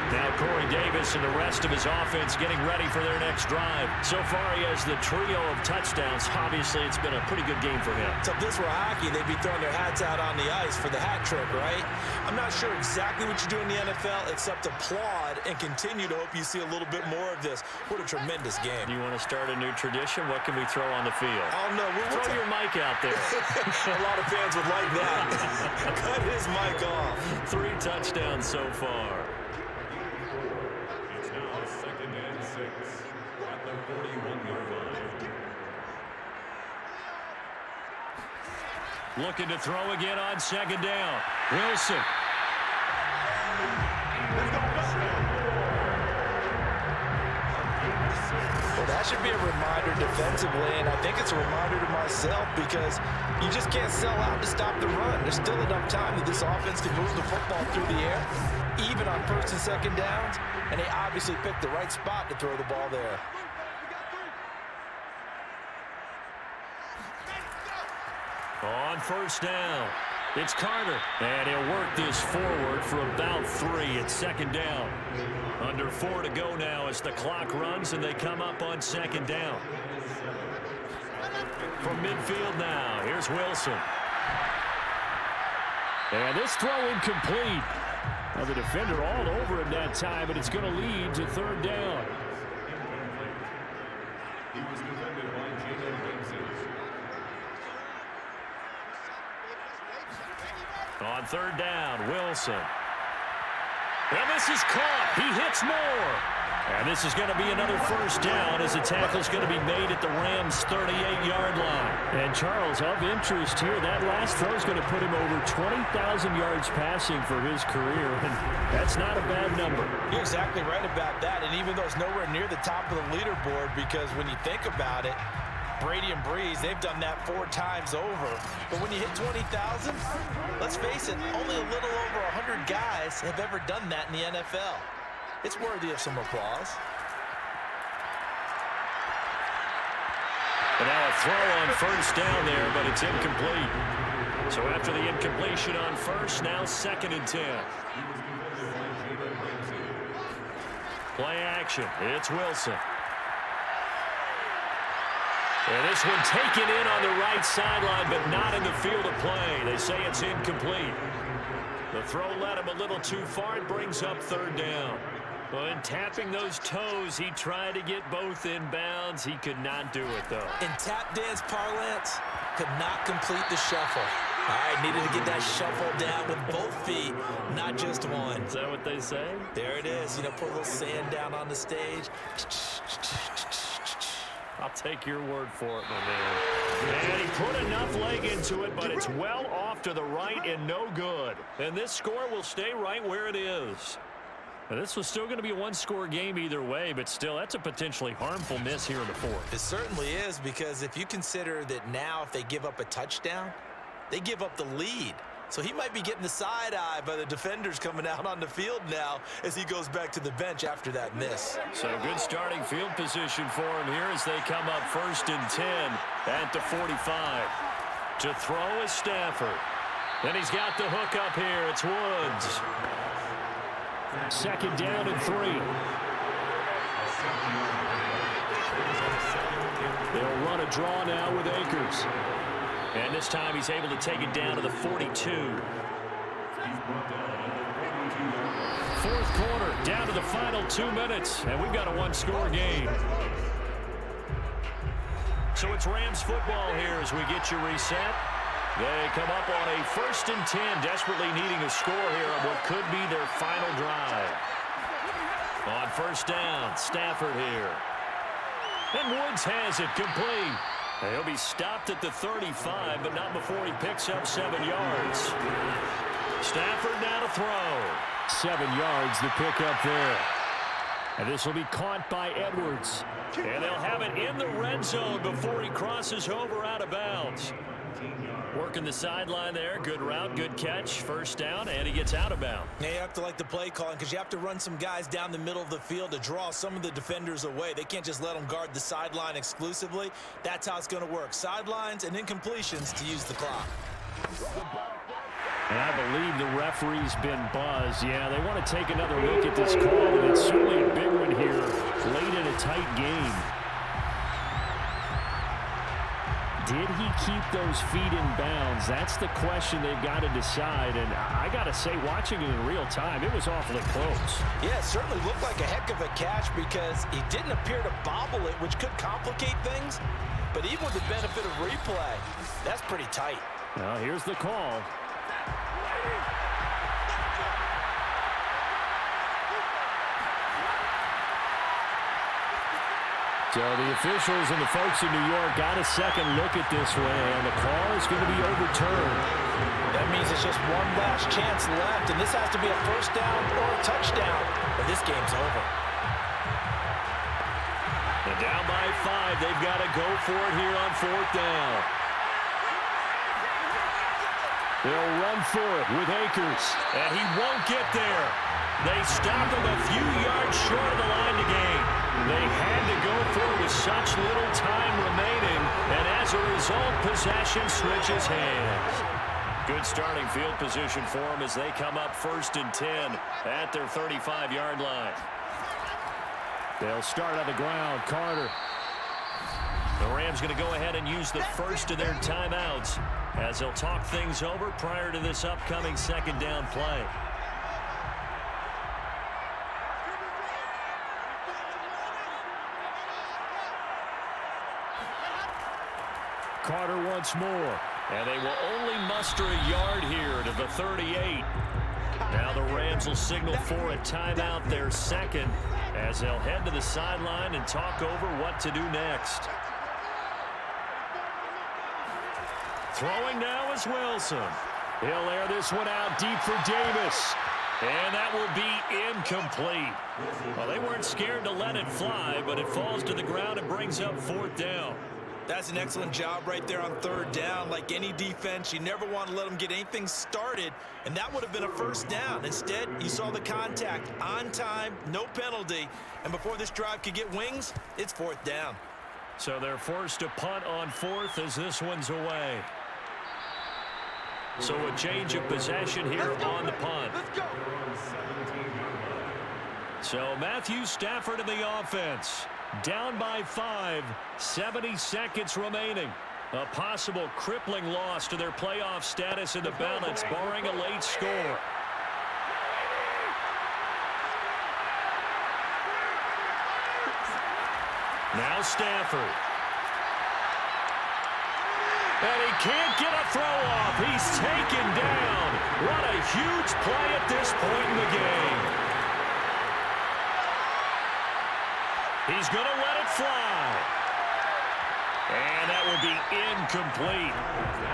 Now Corey Davis and the rest of his offense getting ready for their next drive. So far he has the trio of touchdowns. Obviously it's been a pretty good game for him. So if this were hockey, they'd be throwing their hats out on the ice for the hat trick, right? I'm not sure exactly what you do in the NFL except applaud and continue to hope you see a little bit more of this. What a tremendous game. You want to start a new tradition? What can we throw on the field? Oh, no. Throw your mic out there. A lot of fans would like that. Cut his mic off. 3 touchdowns so far. It's now 2nd and 6 at the 41-yard line. Looking to throw again on 2nd down. Wilson. Well, that should be a reminder defensively, and I think it's a reminder to myself because you just can't sell out to stop the run. There's still enough time that this offense can move the football through the air, even on 1st and 2nd downs, and they obviously picked the right spot to throw the ball there. On 1st down, it's Carter. And he'll work this forward for about 3 at 2nd down. Under 4 to go now as the clock runs and they come up on 2nd down. From midfield now, here's Wilson. And this throw incomplete. Now the defender all over him that time, but it's going to lead to 3rd down. He was defended by Jacob Benson. On 3rd down, Wilson. And this is caught. He hits more. And this is going to be another 1st down as the tackle's going to be made at the Rams' 38-yard line. And Charles, of interest here, that last throw is going to put him over 20,000 yards passing for his career. And that's not a bad number. You're exactly right about that. And even though it's nowhere near the top of the leaderboard, because when you think about it, Brady and Breeze, they've done that 4 times over. But when you hit 20,000, let's face it, only a little over 100 guys have ever done that in the NFL. It's worthy of some applause. But now a throw on 1st down there, but it's incomplete. So after the incompletion on 1st, now 2nd and 10. Play action. It's Wilson. And this one taken in on the right sideline, but not in the field of play. They say it's incomplete. The throw led him a little too far. It brings up third down. Well, in tapping those toes, he tried to get both in bounds. He could not do it, though. In tap dance parlance, could not complete the shuffle. All right, needed to get that shuffle down with both feet, not just one. Is that what they say? There it is. You know, put a little sand down on the stage. I'll take your word for it, my man. And he put enough leg into it, but it's well off to the right and no good. And this score will stay right where it is. Now, this was still going to be a one-score game either way, but still, that's a potentially harmful miss here in the fourth. It certainly is, because if you consider that now if they give up a touchdown, they give up the lead. So he might be getting the side eye by the defenders coming out on the field now as he goes back to the bench after that miss. So good starting field position for him here as they come up 1st and 10 at the 45. To throw is Stafford. Then he's got the hook up here. It's Woods. 2nd down and 3. They'll run a draw now with Akers. And this time he's able to take it down to the 42. 4th quarter, down to the final 2 minutes, and we've got a one-score game. So it's Rams football here as we get you reset. They come up on a 1st and 10, desperately needing a score here on what could be their final drive. On 1st down, Stafford here. And Woods has it complete. He'll be stopped at the 35, but not before he picks up 7 yards. Stafford now to throw. 7 yards the pick up there. And this will be caught by Edwards. And they'll have it in the red zone before he crosses over out of bounds. Working the sideline there. Good route, good catch. 1st down, and he gets out of bounds. Yeah, you have to like the play calling because you have to run some guys down the middle of the field to draw some of the defenders away. They can't just let them guard the sideline exclusively. That's how it's going to work. Sidelines and incompletions to use the clock. And I believe the referee's been buzzed. Yeah, they want to take another look at this call, and it's certainly a big one here late in a tight game. Did he keep those feet in bounds? That's the question they've got to decide. And I got to say, watching it in real time, it was awfully close. Yeah, it certainly looked like a heck of a catch because he didn't appear to bobble it, which could complicate things. But even with the benefit of replay, that's pretty tight. Now, here's the call. So the officials and the folks in New York got a second look at this one, and the call is going to be overturned. That means it's just one last chance left, and this has to be a 1st down or a touchdown, or this game's over. And down by 5, they've got to go for it here on 4th down. They'll run for it with Akers, and he won't get there. They stop him a few yards short of the line to gain. They had to go for it with such little time remaining, and as a result, possession switches hands. Good starting field position for them as they come up 1st and 10 at their 35-yard line. They'll start on the ground. Carter. The Rams going to go ahead and use the first of their timeouts as they'll talk things over prior to this upcoming 2nd down play. Carter once more, and they will only muster a yard here to the 38. Now the Rams will signal for a timeout, their 2nd, as they'll head to the sideline and talk over what to do next. Throwing now is Wilson. He'll air this one out deep for Davis. And that will be incomplete. Well, they weren't scared to let it fly, but it falls to the ground and brings up 4th down. That's an excellent job right there on 3rd down. Like any defense, you never want to let them get anything started, and that would have been a 1st down. Instead, you saw the contact on time, no penalty, and before this drive could get wings, it's 4th down. So they're forced to punt on 4th as this one's away. So a change of possession here on the punt. So Matthew Stafford in the offense. Down by 5, 70 seconds remaining. A possible crippling loss to their playoff status in the balance, barring a late score. Now Stafford. And he can't get a throw off. He's taken down. What a huge play at this point in the game. He's going to let it fly. And that will be incomplete.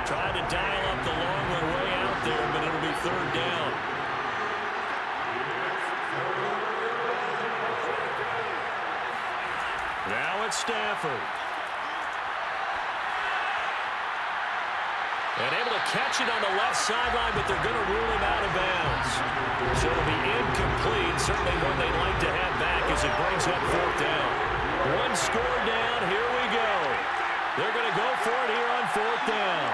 Tried to dial up the long one way out there, but it'll be third down. Now it's Stafford. And able to catch it on the left sideline, but they're going to rule him out of bounds. So it'll be incomplete. Certainly one they'd like to have back as it brings up fourth down. One score down. Here we go. They're going to go for it here on fourth down.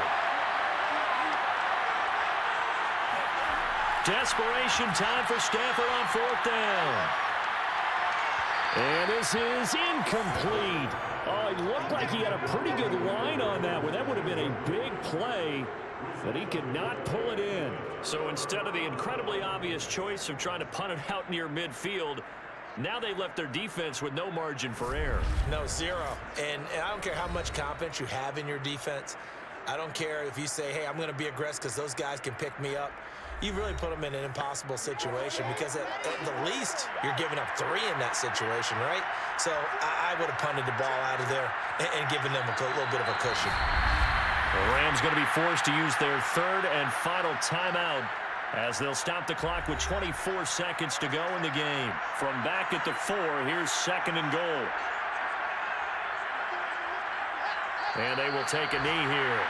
Desperation time for Stafford on fourth down. And this is incomplete. Oh, it looked like he had a pretty good line on that one. That would have been a big play, but he could not pull it in. So instead of the incredibly obvious choice of trying to punt it out near midfield, now they left their defense with no margin for error. No, zero. And I don't care how much confidence you have in your defense. I don't care if you say, hey, I'm going to be aggressive because those guys can pick me up. You really put them in an impossible situation because at the least you're giving up 3 in that situation, right? So I would have punted the ball out of there and given them a little bit of a cushion. The Rams going to be forced to use their third and final timeout as they'll stop the clock with 24 seconds to go in the game. From back at the 4, here's second and goal. And they will take a knee here.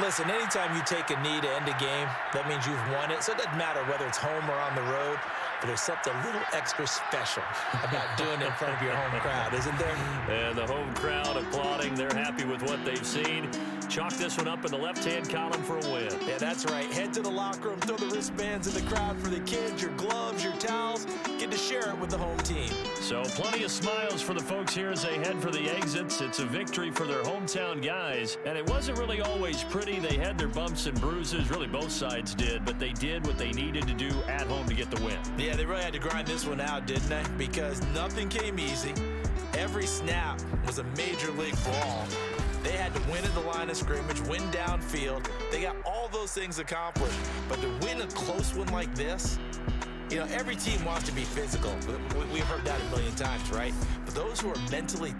Listen, anytime you take a knee to end a game, that means you've won it. So it doesn't matter whether it's home or on the road, but there's something a little extra special about doing it in front of your home crowd, isn't there? And the home crowd applauding. They're happy with what they've seen. Chalk this one up in the left-hand column for a win. Yeah, that's right. Head to the locker room, throw the wristbands in the crowd for the kids, your gloves, your towels. Get to share it with the home team. So plenty of smiles for the folks here as they head for the exits. It's a victory for their hometown guys. And it wasn't really always pretty. They had their bumps and bruises. Really, both sides did. But they did what they needed to do at home to get the win. Yeah, they really had to grind this one out, didn't they? Because nothing came easy. Every snap was a major league brawl. They had to win at the line of scrimmage, win downfield. They got all those things accomplished. But to win a close one like this, you know, every team wants to be physical. We've heard that a million times, right? But those who are mentally